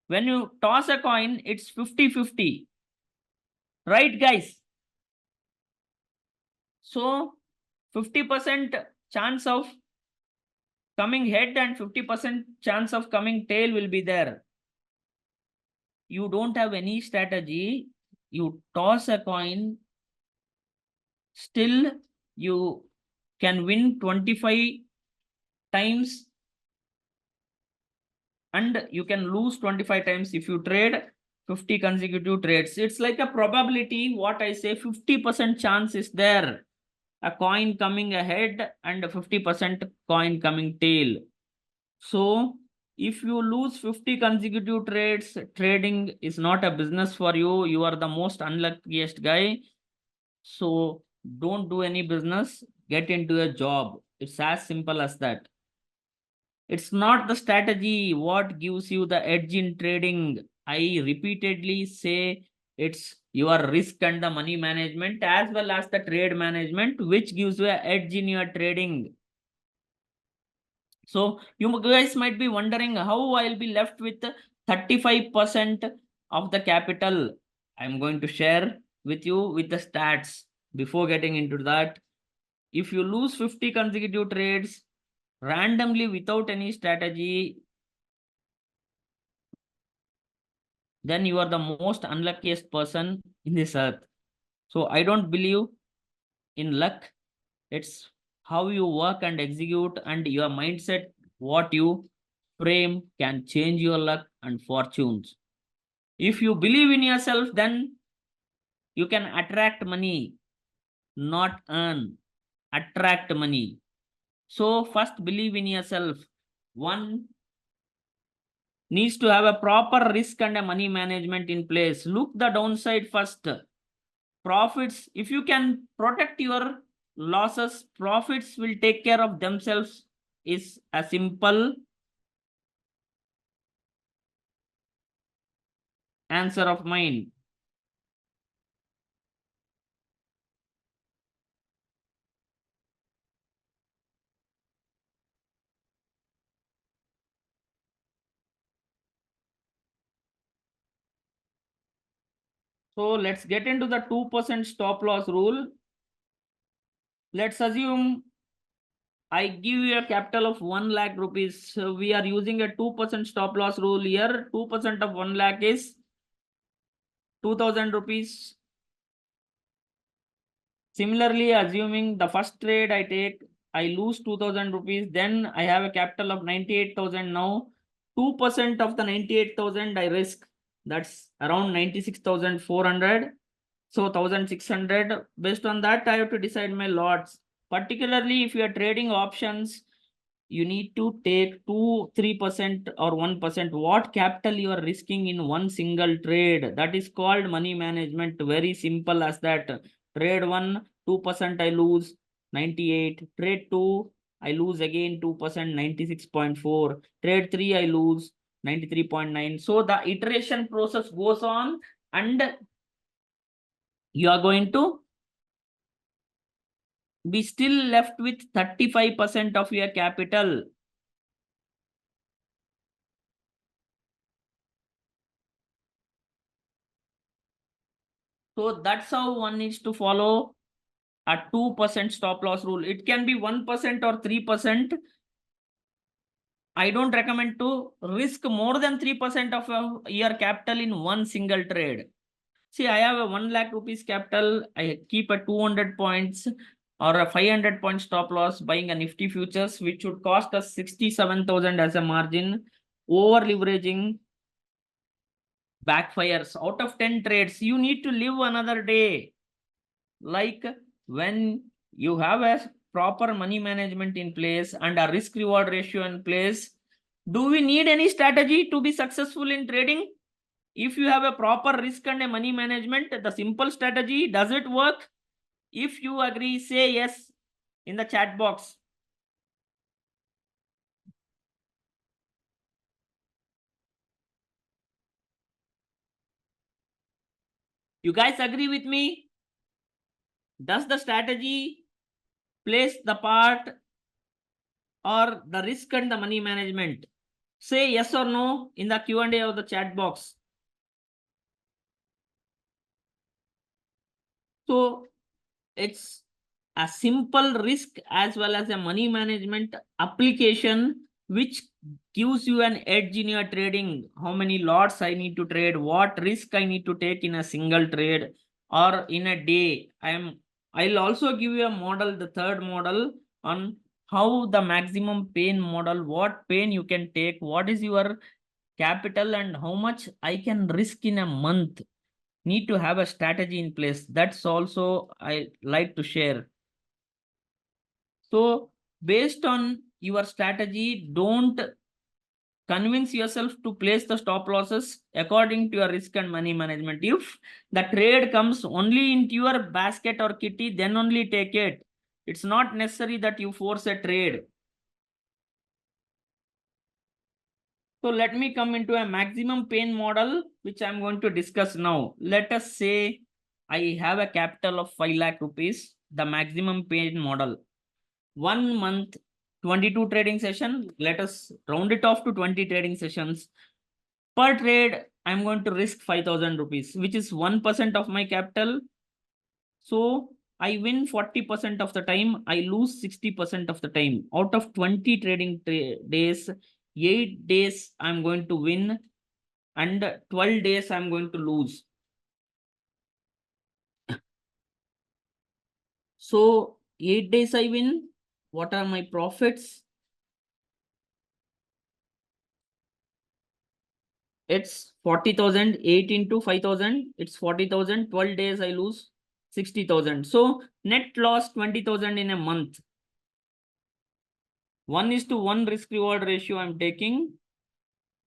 When you toss a coin, it's 50-50. Right, guys? So 50% chance of coming head and 50% chance of coming tail will be there. You don't have any strategy. You toss a coin, still you can win 25 times and you can lose 25 times if you trade 50 consecutive trades. It's like a probability. What I say, 50% chance is there. A coin coming ahead and 50% coin coming tail. So if you lose 50 consecutive trades, trading is not a business for you. You are the most unluckiest guy. So don't do any business, get into a job. It's as simple as that. It's not the strategy what gives you the edge in trading. I repeatedly say it's your risk and the money management as well as the trade management which gives you an edge in your trading. So you guys might be wondering how I'll be left with 35% of the capital. I'm going to share with you with the stats. Before getting into that, if you lose 50 consecutive trades randomly without any strategy, then you are the most unluckiest person in this earth. So I don't believe in luck. It's how you work and execute and your mindset, what you frame can change your luck and fortunes. If you believe in yourself, then you can attract money, not earn. Attract money. So first believe in yourself. One needs to have a proper risk and a money management in place. Look the downside first. Profits, if you can protect your losses, profits will take care of themselves, is a simple answer of mine. So let's get into the 2% stop loss rule. Let's assume I give you a capital of 1 lakh rupees. So we are using a 2% stop loss rule here. 2% of 1 lakh is 2000 rupees. Similarly, assuming the first trade I take, I lose 2000 rupees, then I have a capital of 98,000 now. 2% of the 98,000 I risk. That's around 96,400. So 1600. Based on that, I have to decide my lots. Particularly if you are trading options, you need to take 2-3% or 1%. What capital you are risking in one single trade? That is called money management. Very simple as that. Trade 1, 2% I lose 98. Trade 2, I lose again 2%, 96.4. Trade 3, I lose 93.9. So the iteration process goes on and you are going to be still left with 35% of your capital. So that's how one needs to follow a 2% stop loss rule. It can be 1% or 3%. I don't recommend to risk more than 3% of your capital in one single trade. See, I have a 1 lakh rupees capital. I keep a 200 points or a 500 point stop loss buying a Nifty futures, which would cost us 67,000 as a margin. Over leveraging backfires. Out of 10 trades, you need to live another day. Like when you have a proper money management in place and a risk reward ratio in place, do we need any strategy to be successful in trading? If you have a proper risk and a money management, the simple strategy, does it work? If you agree, say yes in the chat box. You guys agree with me? Does the strategy plays the part or the risk and the money management? Say yes or no in the Q&A or the chat box. So it's a simple risk as well as a money management application which gives you an edge in your trading. How many lots I need to trade, what risk I need to take in a single trade or in a day. I'll also give you a model, the third model, on how the maximum pain model, what pain you can take, what is your capital and how much I can risk in a month. Need to have a strategy in place. That's also I like to share. So based on your strategy, don't convince yourself to place the stop losses according to your risk and money management. If the trade comes only into your basket or kitty, then only take it. It's not necessary that you force a trade. So let me come into a maximum pain model, which I'm going to discuss now. Let us say I have a capital of 5 lakh rupees, the maximum pain model. 1 month, 22 trading session. Let us round it off to 20 trading sessions. Per trade, I'm going to risk 5,000 rupees, which is 1% of my capital. So I win 40% of the time, I lose 60% of the time. Out of 20 trading days, 8 days I'm going to win and 12 days I'm going to lose. So 8 days I win. What are my profits? It's 40,000. 8 into 5,000. It's 40,000. 12 days I lose 60,000. So net loss 20,000 in a month. 1:1 risk reward ratio I'm taking.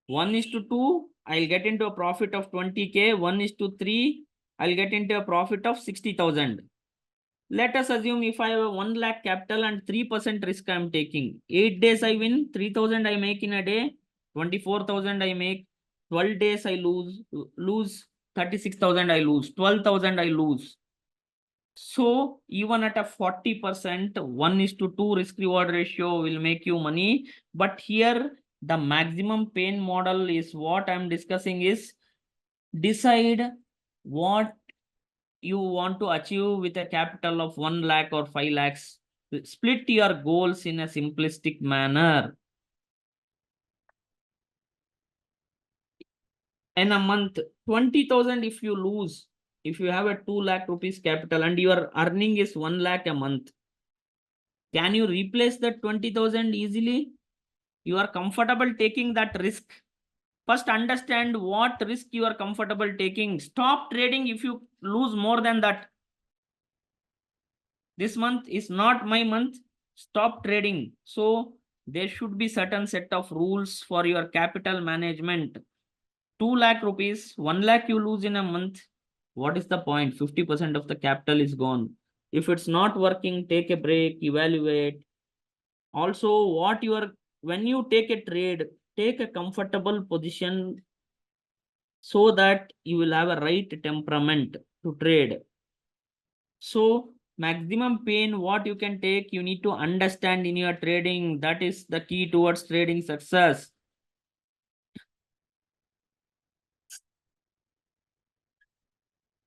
1:2, I'll get into a profit of 20K. 1:3, I'll get into a profit of 60,000. Let us assume if I have a 1 lakh capital and 3% risk I'm taking. 8 days I win, 3,000 I make in a day, 24,000 I make, 12 days I lose 36,000 I lose, 12,000 I lose. So even at a 40%, 1:2 risk reward ratio will make you money. But here the maximum pain model is what I'm discussing is decide what you want to achieve with a capital of 1 lakh or 5 lakhs. Split your goals in a simplistic manner. In a month, 20,000 if you lose, if you have a 2 lakh rupees capital and your earning is 1 lakh a month, can you replace that 20,000 easily? You are comfortable taking that risk. First, understand what risk you are comfortable taking. Stop trading if you lose more than that. This month is not my month. Stop trading. So there should be certain set of rules for your capital management. 2 lakh rupees, 1 lakh you lose in a month. What is the point? 50% of the capital is gone. If it's not working, take a break, evaluate. Also, when you take a trade, take a comfortable position so that you will have a right temperament to trade. So maximum pain, what you can take, you need to understand in your trading. That is the key towards trading success.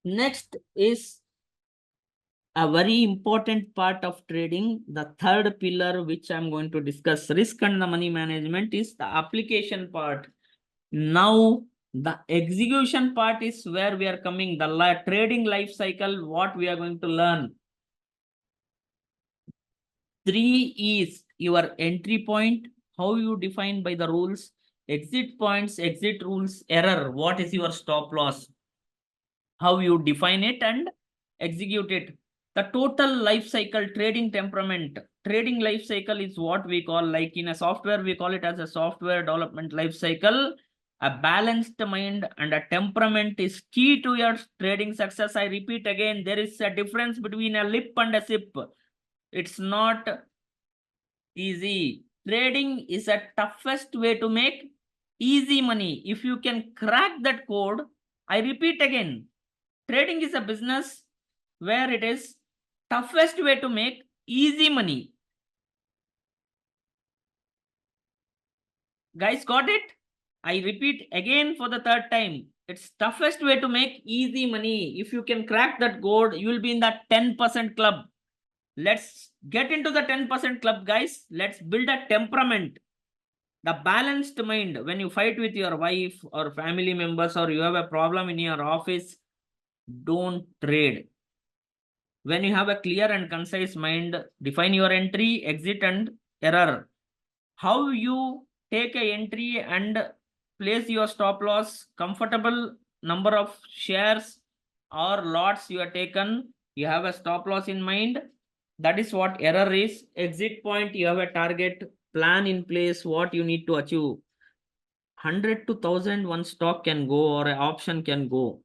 Next is a very important part of trading. The third pillar, which I'm going to discuss, risk and the money management, is the application part. Now, the execution part is where we are coming. The trading life cycle, what we are going to learn. 3 is your entry point, how you define by the rules, exit points, exit rules, error, what is your stop loss, how you define it and execute it. The total life cycle, trading temperament. Trading life cycle is what we call, like in a software, we call it as a software development life cycle. A balanced mind and a temperament is key to your trading success. I repeat again, there is a difference between a lip and a sip. It's not easy. Trading is a toughest way to make easy money. If you can crack that code, I repeat again, trading is a business where it is toughest way to make easy money. Guys, got it? I repeat again for the third time. It's toughest way to make easy money. If you can crack that code, you will be in that 10% club. Let's get into the 10% club, guys. Let's build a temperament. The balanced mind. When you fight with your wife or family members, or you have a problem in your office, don't trade. When you have a clear and concise mind, define your entry, exit, and error. How you take a entry and place your stop loss, comfortable number of shares or lots you are taken, you have a stop loss in mind. That is what error is. Exit point, you have a target plan in place, what you need to achieve. 100 to 1000 one stock can go or an option can go,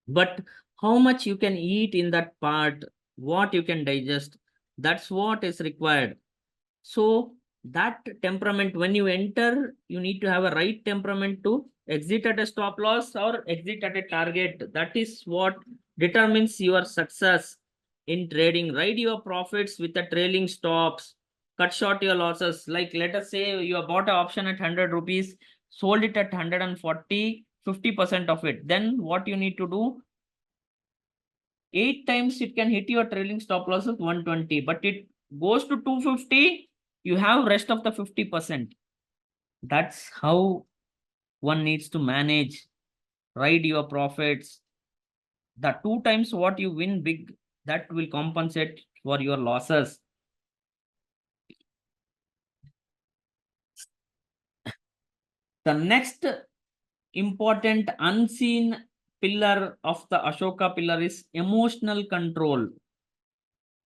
but how much you can eat in that part, what you can digest, that's what is required. So that temperament, when you enter, you need to have a right temperament to exit at a stop loss or exit at a target. That is what determines your success in trading. Ride your profits with the trailing stops, cut short your losses. Like let us say you have bought an option at 100 rupees, sold it at 140, 50% of it. Then what you need to do, 8 times it can hit your trailing stop loss of 120, but it goes to 250, you have rest of the 50%. That's how one needs to manage, ride your profits. The 2 times what you win big, that will compensate for your losses. The next important unseen pillar of the Ashoka pillar is emotional control.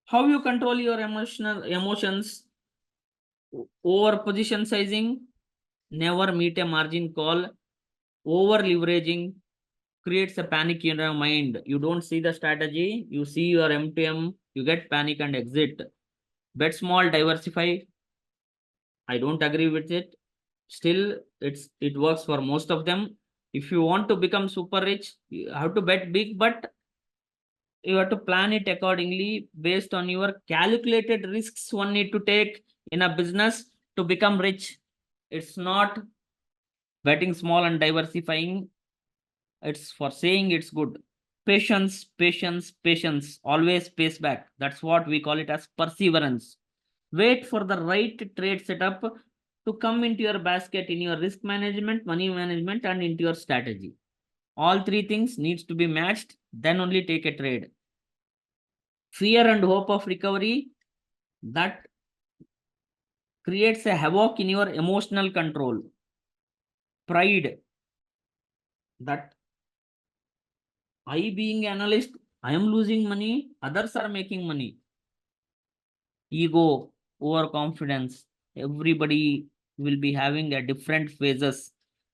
How you control your emotions? Over position sizing, never meet a margin call. Over leveraging creates a panic in your mind. You don't see the strategy, you see your MTM, you get panic and exit. Bet small, diversify. I don't agree with it. Still, it works for most of them. If you want to become super rich, you have to bet big, but you have to plan it accordingly based on your calculated risks one need to take in a business to become rich. It's not betting small and diversifying. It's for saying it's good. Patience, patience, patience always pays back. That's what we call it as perseverance. Wait for the right trade setup to come into your basket in your risk management, money management, and into your strategy. All three things needs to be matched, then only take a trade. Fear and hope of recovery, that creates a havoc in your emotional control. Pride, that I being analyst, I am losing money, others are making money. Ego, overconfidence, everybody will be having a different phases.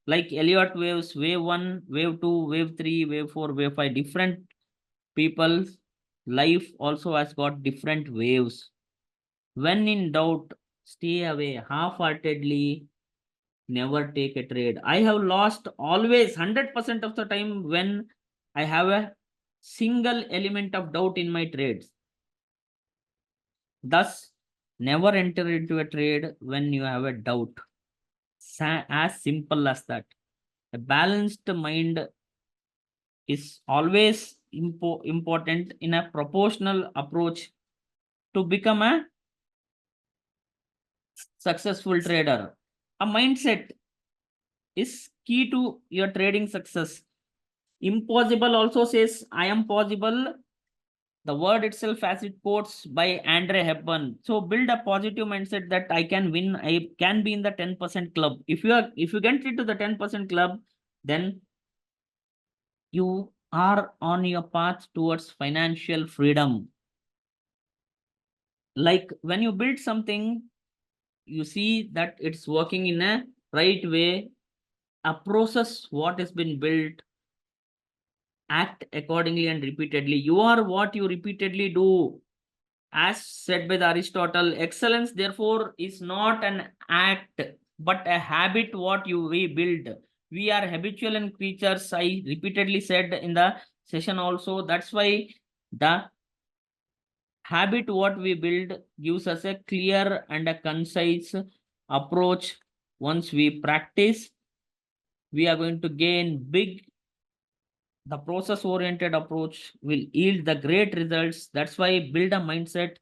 Like Elliott waves, wave 1, wave 2, wave 3, wave 4, wave 5, different people's life also has got different waves. When in doubt, stay away half-heartedly, never take a trade. I have lost always 100% of the time when I have a single element of doubt in my trades. Thus, never enter into a trade when you have a doubt. As simple as that. A balanced mind is always important in a proportional approach to become a successful trader. A mindset is key to your trading success. Impossible also says, I am possible. The word itself, as it quotes by Andre Hepburn. So build a positive mindset that I can win. I can be in the 10% club. If you get into the 10% club, then you are on your path towards financial freedom. Like when you build something, you see that it's working in a right way. A process what has been built, act accordingly and repeatedly. You are what you repeatedly do. As said by the Aristotle, excellence therefore is not an act but a habit what we build. We are habitual and creatures. I repeatedly said in the session also. That's why the habit what we build gives us a clear and a concise approach, once we practice, we are going to gain big. The process oriented approach will yield the great results. That's why build a mindset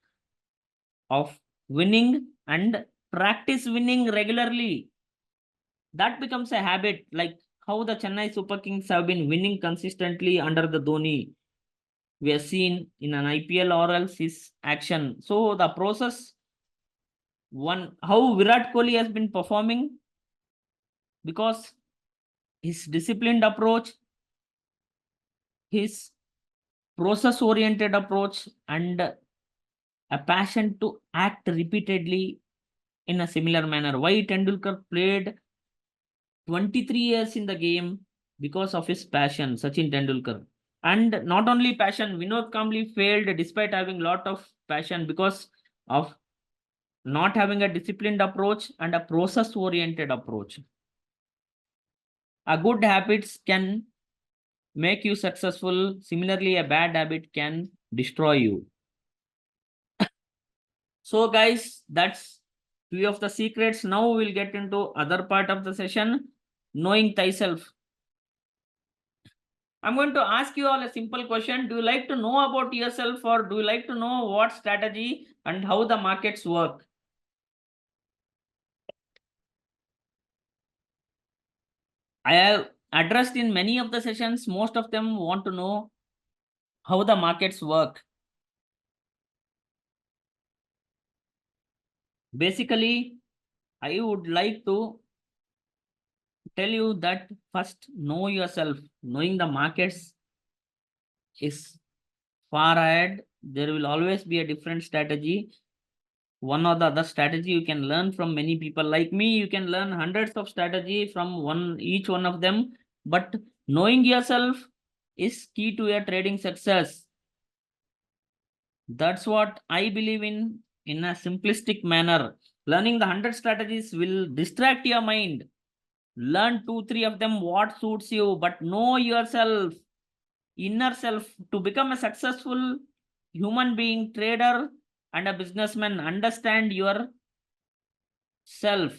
of winning and practice winning regularly. That becomes a habit, like how the Chennai Super Kings have been winning consistently under the Dhoni. We have seen in an IPL or else his action. So the process, one, how Virat Kohli has been performing, because his disciplined approach, his process oriented approach, and a passion to act repeatedly in a similar manner. Why Tendulkar played 23 years in the game? Because of his passion, Sachin Tendulkar. And not only passion, Vinod Kambli failed despite having lot of passion because of not having a disciplined approach and a process oriented approach. A good habits can make you successful. Similarly, a bad habit can destroy you. So guys, that's few of the secrets. Now we'll get into other part of the session, knowing thyself. I'm going to ask you all a simple question. Do you like to know about yourself, or do you like to know what strategy and how the markets work? I have addressed in many of the sessions, most of them want to know how the markets work. Basically, I would like to tell you that first know yourself. Knowing the markets is far ahead. There will always be a different strategy. One or the other strategy you can learn from many people. Like me, you can learn hundreds of strategy from each one of them. But knowing yourself is key to your trading success. That's what I believe in a simplistic manner. Learning the 100 strategies will distract your mind. Learn 2, 3 of them, what suits you, but know yourself, inner self. To become a successful human being, trader, and a businessman, understand your self.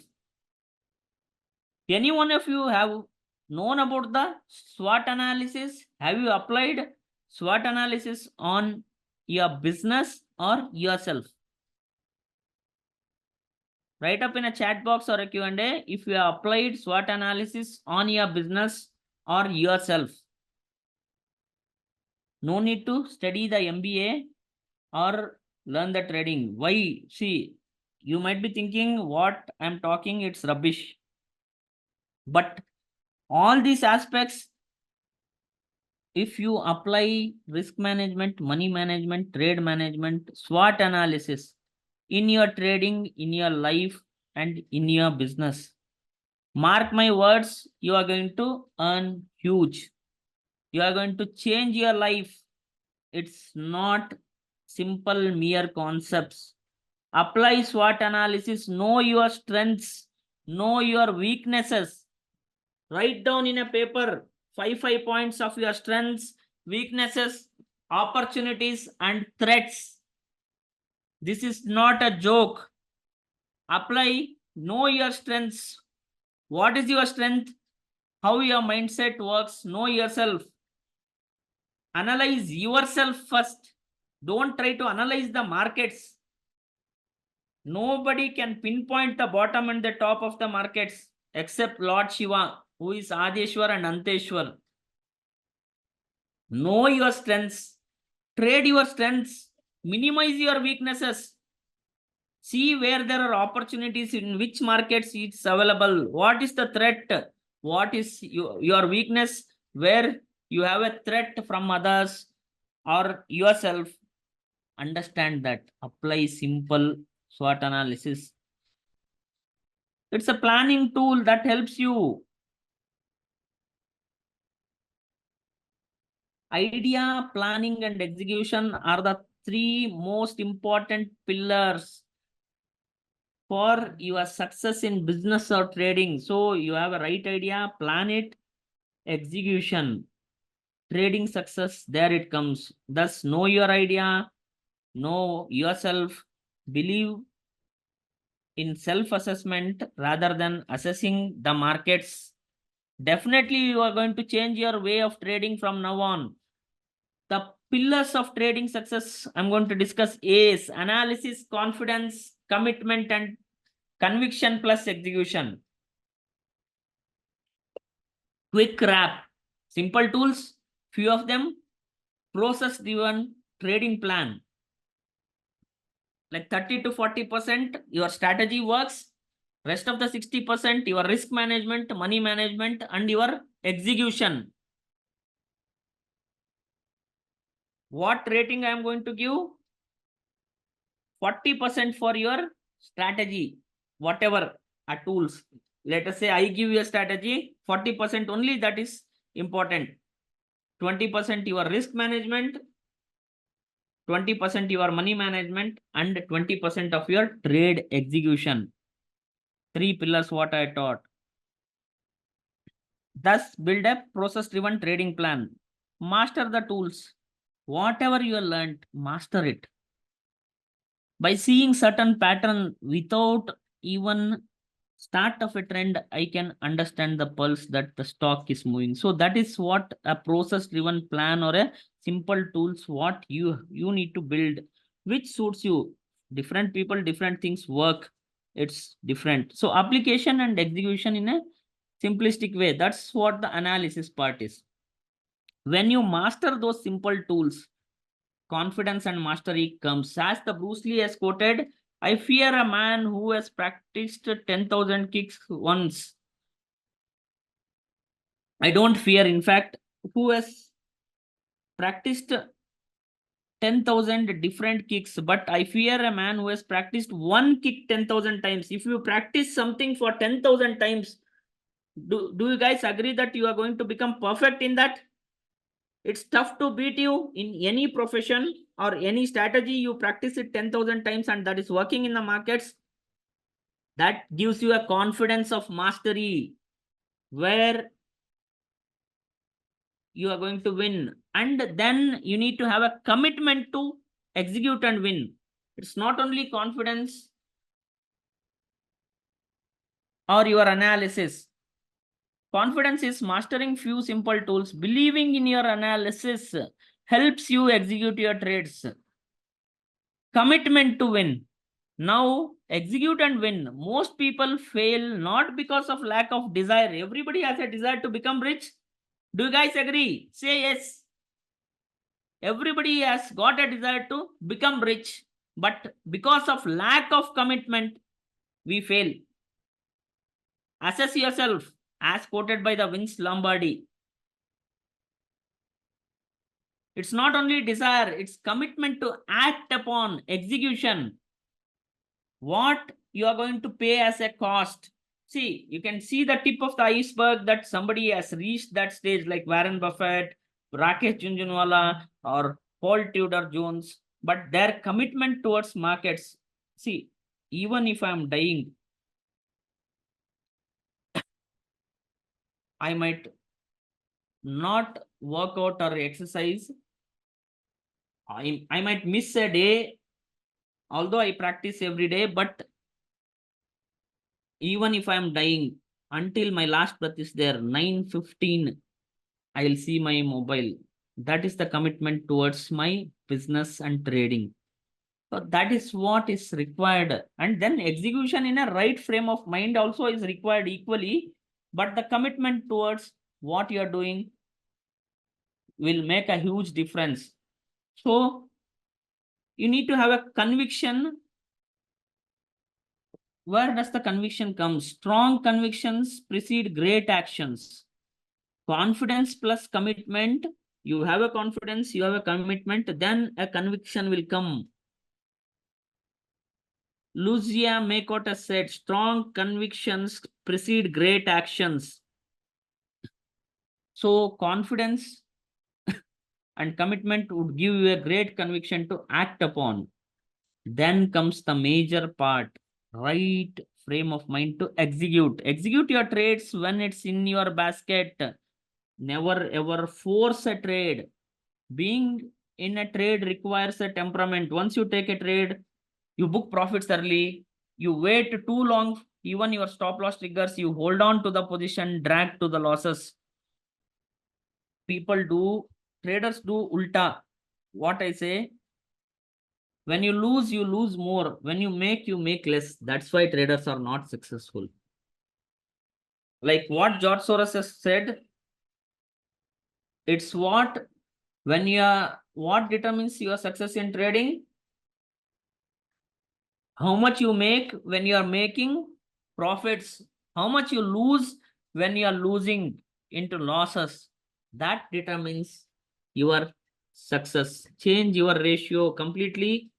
Any one of you have known about the SWOT analysis? Have you applied SWOT analysis on your business or yourself? Write up in a chat box or a Q&A if you have applied SWOT analysis on your business or yourself. No need to study the MBA or learn the trading. Why? See, you might be thinking what I'm talking, it's rubbish. But all these aspects, if you apply risk management, money management, trade management, SWOT analysis in your trading, in your life, and in your business, mark my words, you are going to earn huge. You are going to change your life. It's not simple mere concepts. Apply SWOT analysis, know your strengths, know your weaknesses. Write down in a paper 5 points of your strengths, weaknesses, opportunities, and threats. This is not a joke. Apply, know your strengths. What is your strength? How your mindset works? Know yourself. Analyze yourself first. Don't try to analyze the markets. Nobody can pinpoint the bottom and the top of the markets except Lord Shiva, who is Adeshwar and Anteshwar. Know your strengths, trade your strengths, minimize your weaknesses. See where there are opportunities, in which markets it's available. What is the threat? What is your weakness? Where you have a threat from others or yourself. Understand that. Apply simple SWOT analysis. It's a planning tool that helps you. Idea, planning, and execution are the 3 most important pillars for your success in business or trading. So you have a right idea, plan it, execution, trading success, there it comes. Thus, know your idea, know yourself, believe in self-assessment rather than assessing the markets, definitely you are going to change your way of trading from now on. The pillars of trading success I'm going to discuss is analysis, confidence, commitment, and conviction plus execution. Quick wrap. Simple tools, few of them. Process driven trading plan. Like 30 to 40% your strategy works. Rest of the 60% your risk management, money management, and your execution. What rating I am going to give? 40% for your strategy, whatever are tools. Let us say I give you a strategy, 40% only that is important. 20% your risk management, 20% your money management, and 20% of your trade execution. 3 pillars what I taught. Thus, build a process-driven trading plan. Master the tools. Whatever you have learned, master it. By seeing certain pattern without even start of a trend, I can understand the pulse that the stock is moving. So that is what a process-driven plan or a simple tools what you need to build, which suits you. Different people, different things work. It's different. So application and execution in a simplistic way. That's what the analysis part is. When you master those simple tools, confidence and mastery comes. As the Bruce Lee has quoted, I fear a man who has practiced 10,000 kicks once. I don't fear, in fact, who has practiced 10,000 different kicks, but I fear a man who has practiced one kick 10,000 times. If you practice something for 10,000 times, do you guys agree that you are going to become perfect in that? It's tough to beat you in any profession or any strategy. You practice it 10,000 times and that is working in the markets. That gives you a confidence of mastery where you are going to win. And then you need to have a commitment to execute and win. It's not only confidence or your analysis. Confidence is mastering few simple tools. Believing in your analysis helps you execute your trades. Commitment to win. Now execute and win. Most people fail not because of lack of desire. Everybody has a desire to become rich. Do you guys agree? Say yes. Everybody has got a desire to become rich, but because of lack of commitment, we fail. Assess yourself, as quoted by the Vince Lombardi. It's not only desire, it's commitment to act upon execution. What you are going to pay as a cost. See, you can see the tip of the iceberg that somebody has reached that stage, like Warren Buffett, Rakesh Jhunjhunwala, or Paul Tudor Jones, but their commitment towards markets. See, even if I'm dying, I might not work out or exercise. I might miss a day, although I practice every day, but even if I'm dying, until my last breath is there, 9:15, I'll see my mobile. That is the commitment towards my business and trading. So that is what is required. And then execution in a right frame of mind also is required equally. But the commitment towards what you are doing will make a huge difference. So you need to have a conviction. Where does the conviction come? Strong convictions precede great actions. Confidence plus commitment. You have a confidence, you have a commitment, then a conviction will come. Lucia Makota said, strong convictions precede great actions. So confidence and commitment would give you a great conviction to act upon. Then comes the major part, right frame of mind to execute. Execute your trades when it's in your basket. Never ever force a trade. Being in a trade requires a temperament. Once you take a trade, you book profits early, You wait too long, even your stop loss triggers, you hold on to the position, drag to the losses. People do, traders do ulta. What I say, when you lose more. When you make less. That's why traders are not successful. Like what George Soros has said, it's what determines your success in trading? How much you make when you are making profits, how much you lose when you are losing into losses. That determines your success. Change your ratio completely,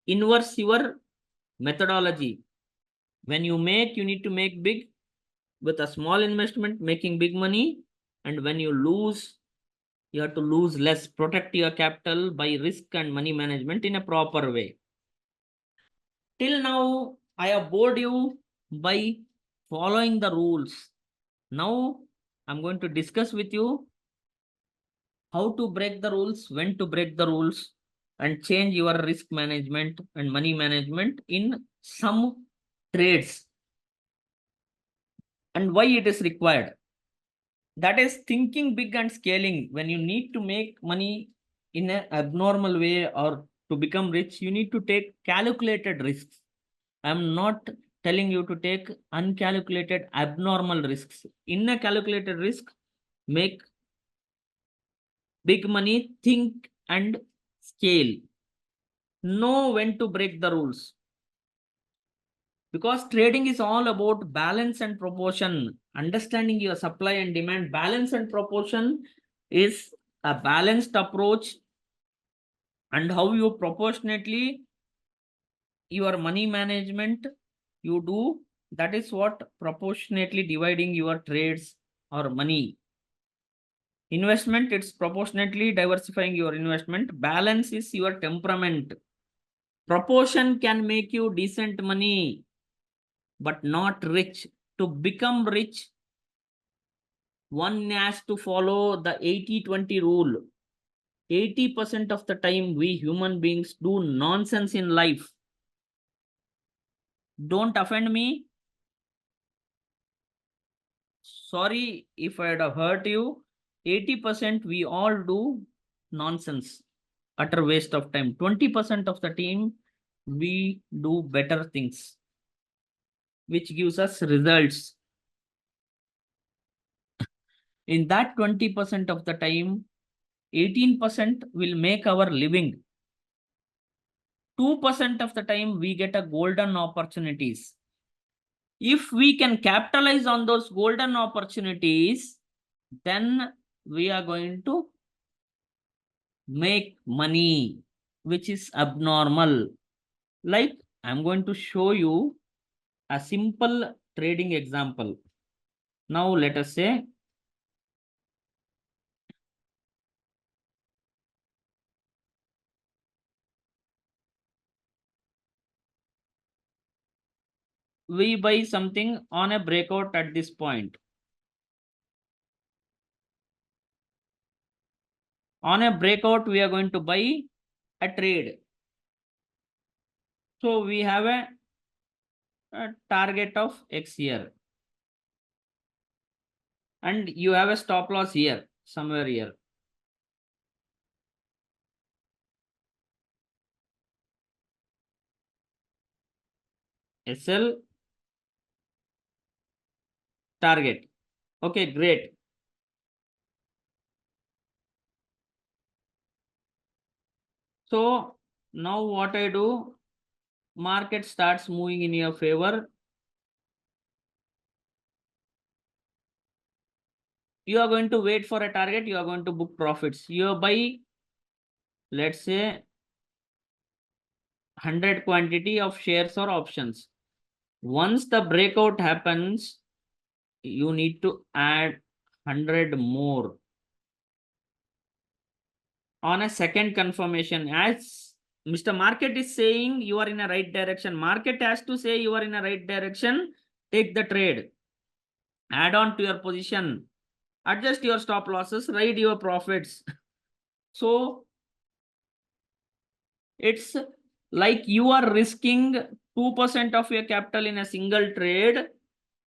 inverse your methodology. When you make, you need to make big with a small investment, making big money. And when you lose, you have to lose less. Protect your capital by risk and money management in a proper way. Till now, I have bored you by following the rules. Now, I'm going to discuss with you how to break the rules, when to break the rules, and change your risk management and money management in some trades, and why it is required. That is thinking big and scaling. When you need to make money in an abnormal way or to become rich, you need to take calculated risks. I'm not telling you to take uncalculated abnormal risks. In a calculated risk, make big money, think and scale. Know when to break the rules. Because trading is all about balance and proportion. Understanding your supply and demand. Balance and proportion is a balanced approach, and how you proportionately your money management you do, that is what proportionately dividing your trades or money. Investment, it's proportionately diversifying your investment. Balance is your temperament. Proportion can make you decent money, but not rich. To become rich, one has to follow the 80-20 rule. 80% of the time, we human beings do nonsense in life. Don't offend me. Sorry if I'd have hurt you. 80% we all do nonsense, utter waste of time. 20% of the time we do better things, which gives us results. In that 20% of the time, 18% will make our living. 2% of the time we get a golden opportunities. If we can capitalize on those golden opportunities, then we are going to make money, which is abnormal. Like I'm going to show you a simple trading example. Now let us say we buy something on a breakout at this point. On a breakout, we are going to buy a trade. So we have a target of X here. And you have a stop loss here, somewhere here. SL target. Okay, great. So now what I do, market starts moving in your favor. You are going to wait for a target. You are going to book profits. You buy, let's say, 100 quantity of shares or options. Once the breakout happens, you need to add 100 more. On a second confirmation, as Mr. Market is saying you are in a right direction. Market has to say you are in a right direction. Take the trade. Add on to your position. Adjust your stop losses. Write your profits. So it's like you are risking 2% of your capital in a single trade,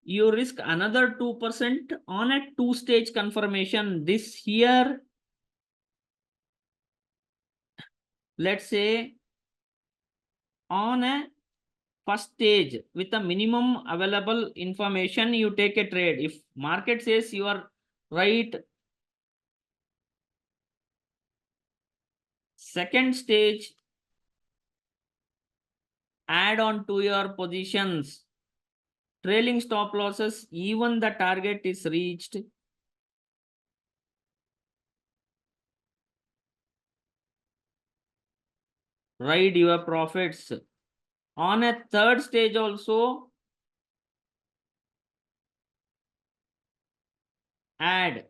you risk another 2% on a two-stage confirmation. This here, let's say on a first stage with a minimum available information, you take a trade. If market says you are right, second stage, add on to your positions, trailing stop losses, even the target is reached. Ride your profits. On a third stage also, add,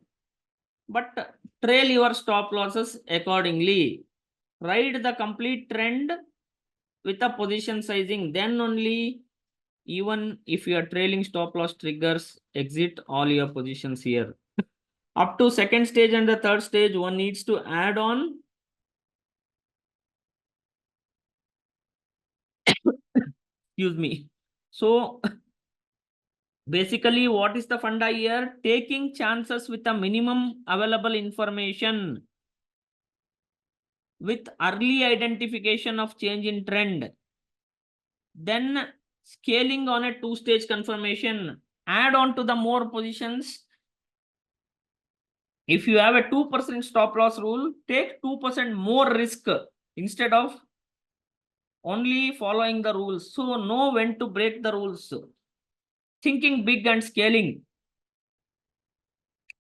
but trail your stop losses accordingly. Ride the complete trend with a position sizing, then only, even if your trailing stop loss triggers, exit all your positions here. Up to second stage and the third stage, one needs to add on. Excuse me. So basically, what is the funda here? Taking chances with a minimum available information, with early identification of change in trend, then scaling on a two-stage confirmation, add on to the more positions. If you have a 2% stop loss rule, take 2% more risk instead of only following the rules. So know when to break the rules. Thinking big and scaling.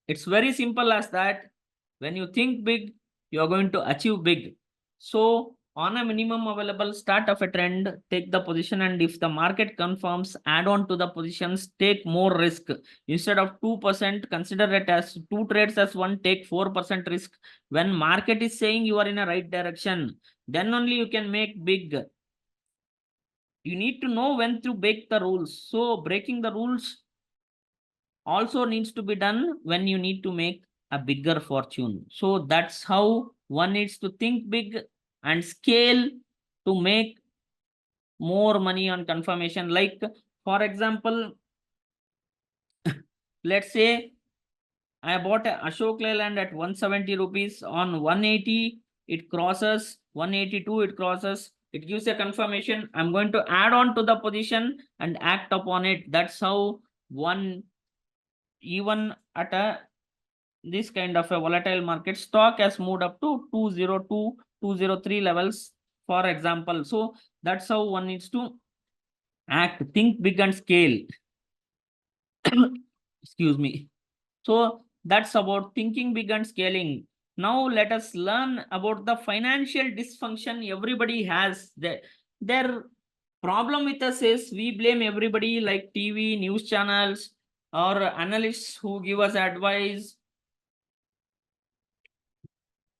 It's very simple as that. When you think big, you are going to achieve big. So on a minimum available start of a trend, take the position, and if the market confirms, add on to the positions, take more risk. Instead of 2%, consider it as two trades as one, take 4% risk. When market is saying you are in a right direction, then only you can make big. You need to know when to break the rules. So breaking the rules also needs to be done when you need to make a bigger fortune. So that's how one needs to think big and scale to make more money on confirmation. Like, for example, let's say I bought a Ashok Leyland at 170 rupees. On 180, it crosses 182, it crosses, it gives a confirmation. I'm going to add on to the position and act upon it. That's how one, even at a this kind of a volatile market, stock has moved up to 202, 203 levels, for example. So that's how one needs to act, think big and scale. Excuse me. So that's about thinking big and scaling. Now let us learn about the financial dysfunction everybody has. Their problem with us is we blame everybody, like TV, news channels, or analysts who give us advice.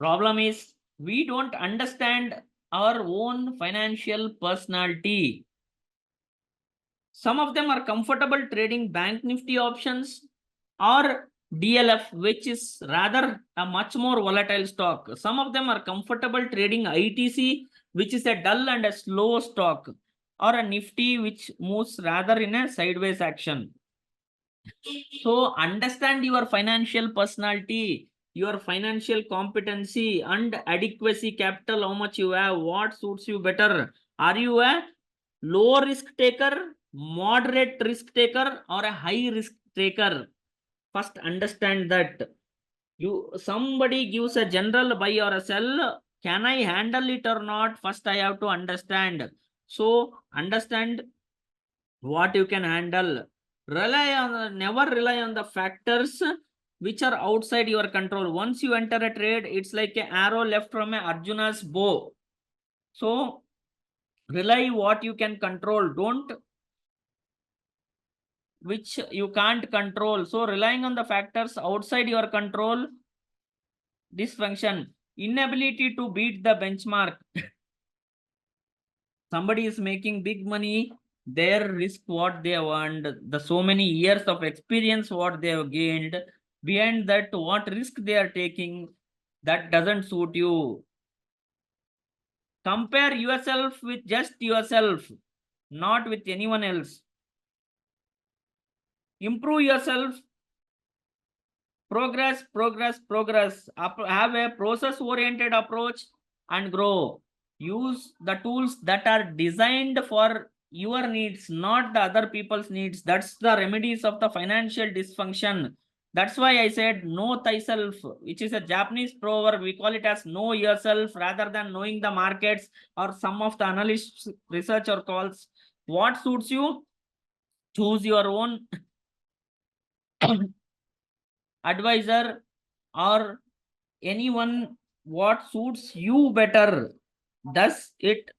Problem is we don't understand our own financial personality. Some of them are comfortable trading bank nifty options or DLF, which is rather a much more volatile stock. Some of them are comfortable trading ITC, which is a dull and a slow stock, or a nifty, which moves rather in a sideways action. So understand your financial personality, your financial competency and adequacy, capital, how much you have, what suits you better. Are you a low risk taker, moderate risk taker, or a high risk taker? First understand that. Somebody gives a general buy or a sell, can I handle it or not? First I have to understand. So understand what you can handle. Never rely on the factors which are outside your control. Once you enter a trade, it's like an arrow left from a Arjuna's bow. So rely what you can control, don't which you can't control. So relying on the factors outside your control, dysfunction, inability to beat the benchmark. Somebody is making big money, their risk what they have earned, the so many years of experience what they have gained, behind that what risk they are taking, that doesn't suit you. Compare yourself with just yourself. not with anyone else. Improve yourself. Progress, progress, progress. Have a process-oriented approach and grow. Use the tools that are designed for your needs, not the other people's needs. That's the remedies of the financial dysfunction. That's why I said know thyself, which is a Japanese proverb. We call it as know yourself rather than knowing the markets or some of the analysts, researcher calls. What suits you? Choose your own advisor or anyone what suits you better. Does it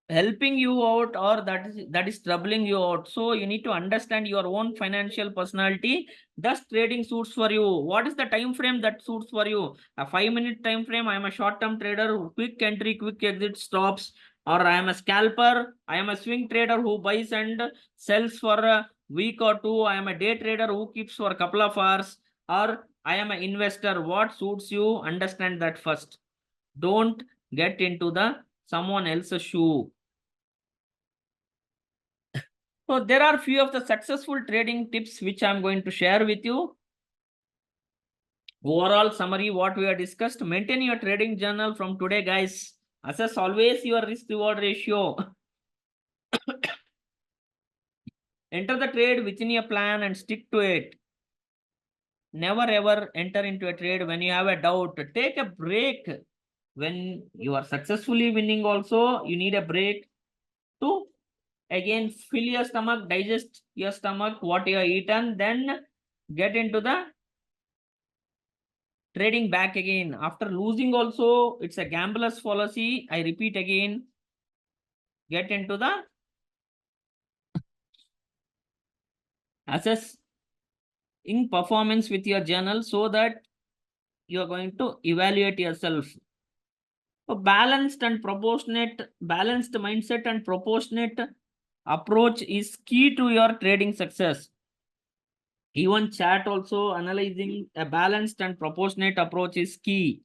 helping you out or that is troubling you out? So you need to understand your own financial personality. Does trading suits for you? What is the time frame that suits for you? A 5-minute time frame, I am a short-term trader, quick entry, quick exit stops, or I am a scalper, I am a swing trader who buys and sells for a week or two, I am a day trader who keeps for a couple of hours, or I am an investor. What suits you? Understand that first. Don't get into the someone else's shoe. So there are few of the successful trading tips which I'm going to share with you. Overall summary, what we have discussed: maintain your trading journal from today, guys. Assess always your risk reward ratio. Enter the trade within your plan and stick to it. Never ever enter into a trade when you have a doubt. Take a break. When you are successfully winning also, you need a break to again fill your stomach, digest your stomach, what you have eaten, then get into the trading back again. After losing also, it's a gambler's policy. I repeat again, get into the assess in performance with your journal so that you are going to evaluate yourself. A balanced mindset and proportionate approach is key to your trading success. Even chat also analyzing a balanced and proportionate approach is key.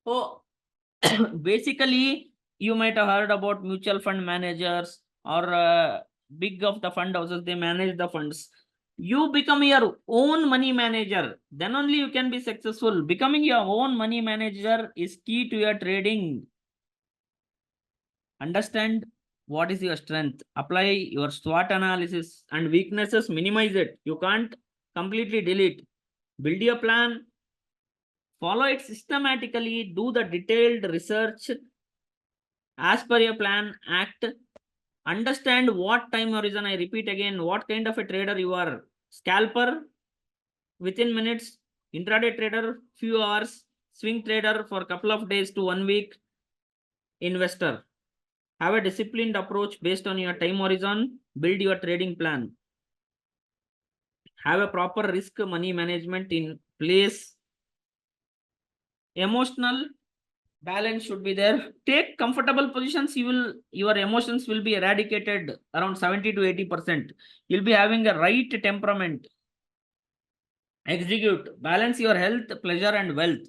So basically, you might have heard about mutual fund managers or big of the fund houses, they manage the funds. You become your own money manager, then only you can be successful. Becoming your own money manager is key to your trading. Understand what is your strength, apply your SWOT analysis, and weaknesses, minimize it. You can't completely delete. Build your plan, follow it systematically, do the detailed research as per your plan, act. Understand what time horizon, I repeat again, what kind of a trader you are. Scalper within minutes, intraday trader few hours, swing trader for a couple of days to 1 week, investor. Have a disciplined approach based on your time horizon, build your trading plan. Have a proper risk money management in place. Emotional balance should be there. Take comfortable positions, your emotions will be eradicated around 70 to 80%. You'll be having a right temperament. Execute, balance your health, pleasure, and wealth.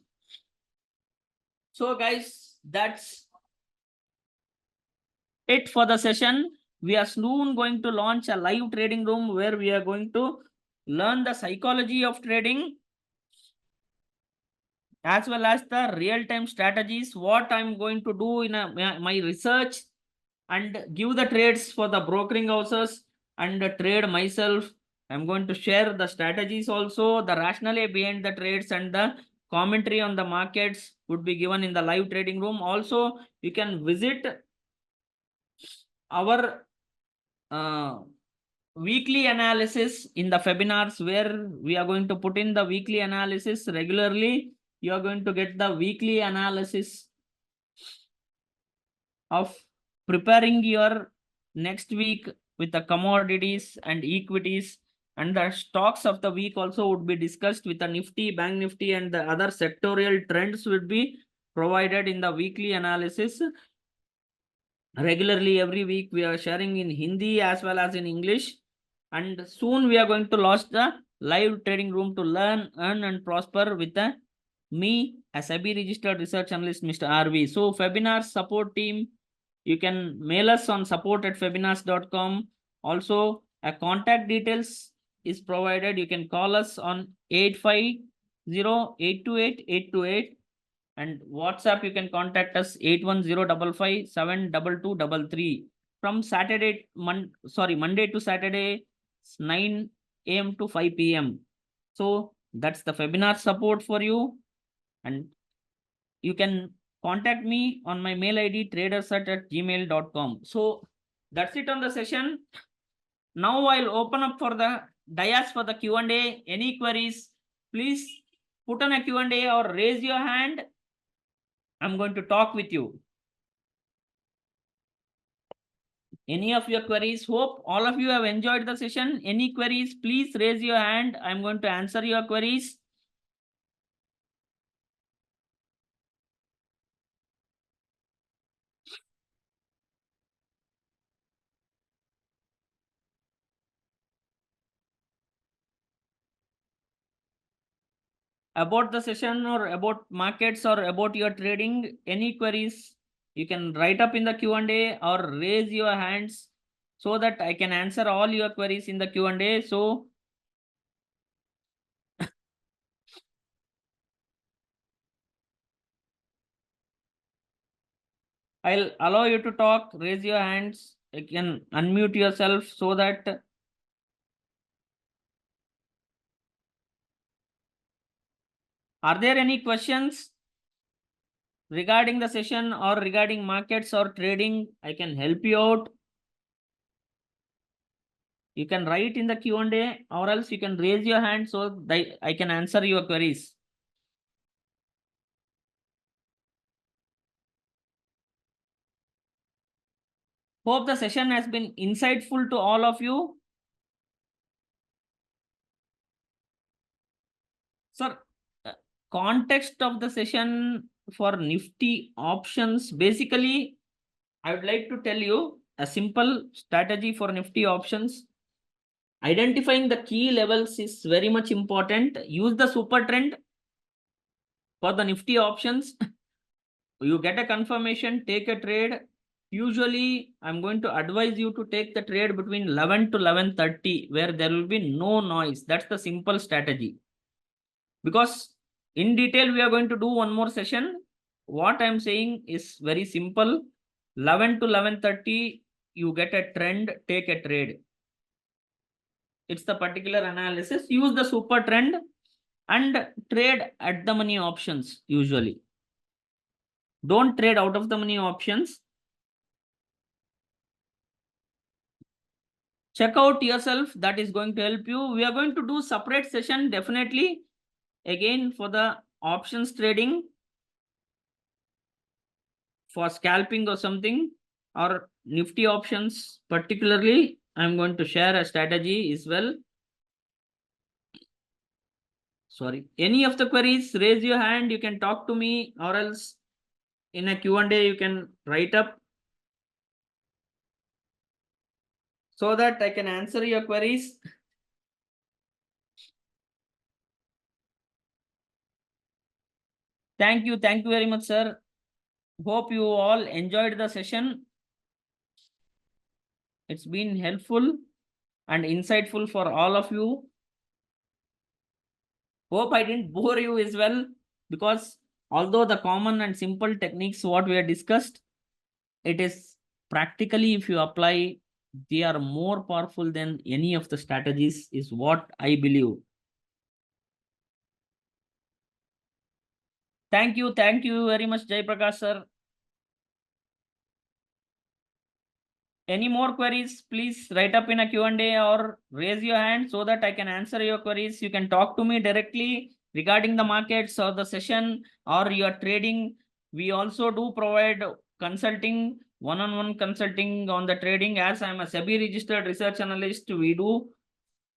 So guys, that's it for the session. We are soon going to launch a live trading room where we are going to learn the psychology of trading as well as the real-time strategies, what I'm going to do in my research and give the trades for the brokering houses and trade myself. I'm going to share the strategies also, the rationale behind the trades, and the commentary on the markets would be given in the live trading room. Also, you can visit our weekly analysis in the webinars where we are going to put in the weekly analysis regularly. You are going to get the weekly analysis of preparing your next week with the commodities and equities, and the stocks of the week also would be discussed with the Nifty, Bank Nifty, and the other sectorial trends would be provided in the weekly analysis. Regularly every week we are sharing in Hindi as well as in English, and soon we are going to launch the live trading room to learn, earn, and prosper with the me as SEBI registered research analyst, Mr. RV. So webinar support team You can mail us on support@febinars.com. Also, a contact details is provided. You can call us on 850-828-828, and WhatsApp you can contact us 81055572233. From Monday to Saturday, 9 a.m. to 5 p.m. So that's the webinar support for you, and you can contact me on my mail ID tradersat@gmail.com. So that's it on the session. Now I'll open up for the dais for the Q&A. Any queries, please put on a Q&A or raise your hand. I'm going to talk with you. Any of your queries? Hope all of you have enjoyed the session. Any queries, please raise your hand. I'm going to answer your queries. About the session or about markets or about your trading, any queries, you can write up in the Q&A or raise your hands so that I can answer all your queries in the Q&A. So I'll allow you to talk, raise your hands. You can unmute yourself so that are there any questions regarding the session or regarding markets or trading? I can help you out. You can write in the Q&A or else you can raise your hand so that I can answer your queries. Hope the session has been insightful to all of you. Sir, context of the session for Nifty options. Basically, I would like to tell you a simple strategy for Nifty options. Identifying the key levels is very much important. Use the super trend for the Nifty options. You get a confirmation, take a trade. Usually, I'm going to advise you to take the trade between 11 to 11:30, where there will be no noise. That's the simple strategy. Because in detail, we are going to do one more session. What I'm saying is very simple. 11 to 11:30, you get a trend, take a trade. It's the particular analysis. Use the super trend and trade at the money options usually. Don't trade out of the money options. Check out yourself. That is going to help you. We are going to do separate session definitely again for the options trading, for scalping or something, or Nifty options particularly. I'm going to share a strategy as well. Sorry, any of the queries, raise your hand. You can talk to me or else in a Q&A you can write up so that I can answer your queries. Thank you very much, sir. Hope you all enjoyed the session. It's been helpful and insightful for all of you. Hope I didn't bore you as well, because although the common and simple techniques what we have discussed, it is practically, if you apply, they are more powerful than any of the strategies, is what I believe. Thank you very much, Jai Prakash sir. Any more queries, please write up in a Q&A or raise your hand so that I can answer your queries. You can talk to me directly regarding the markets or the session or your trading. We also do provide consulting, one-on-one consulting on the trading. As I'm a SEBI registered research analyst, we do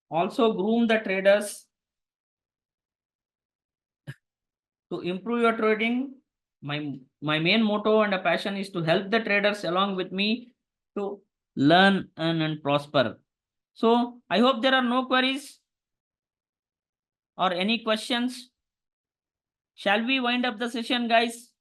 also groom the traders to improve your trading. My main motto and a passion is to help the traders along with me to learn, earn, and prosper. So I hope there are no queries or any questions. Shall we wind up the session, guys?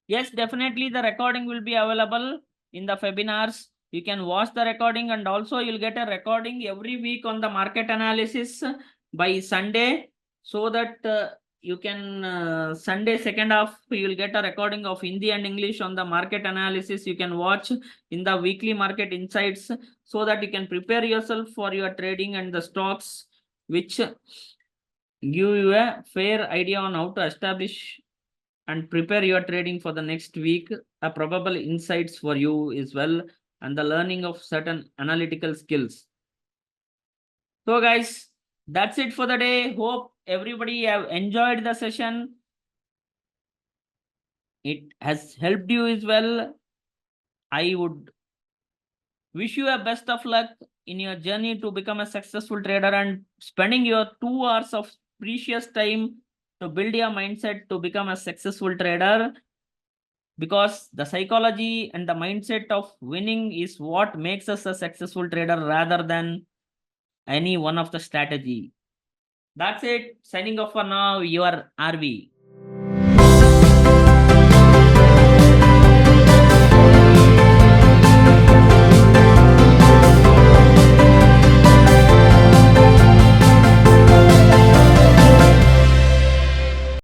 Yes, definitely the recording will be available in the webinars. You can watch the recording, and also you'll get a recording every week on the market analysis by Sunday, so that you can Sunday second half you'll get a recording of Hindi and English on the market analysis. You can watch in the weekly market insights, so that you can prepare yourself for your trading and the stocks, which give you a fair idea on how to establish and prepare your trading for the next week, a probable insights for you as well, and the learning of certain analytical skills. So guys, that's it for the day. Hope everybody have enjoyed the session. It has helped you as well. I would wish you a best of luck in your journey to become a successful trader, and spending your 2 hours of precious time to build your mindset to become a successful trader, because the psychology and the mindset of winning is what makes us a successful trader rather than any one of the strategy. That's it. Signing off for now. Your RV.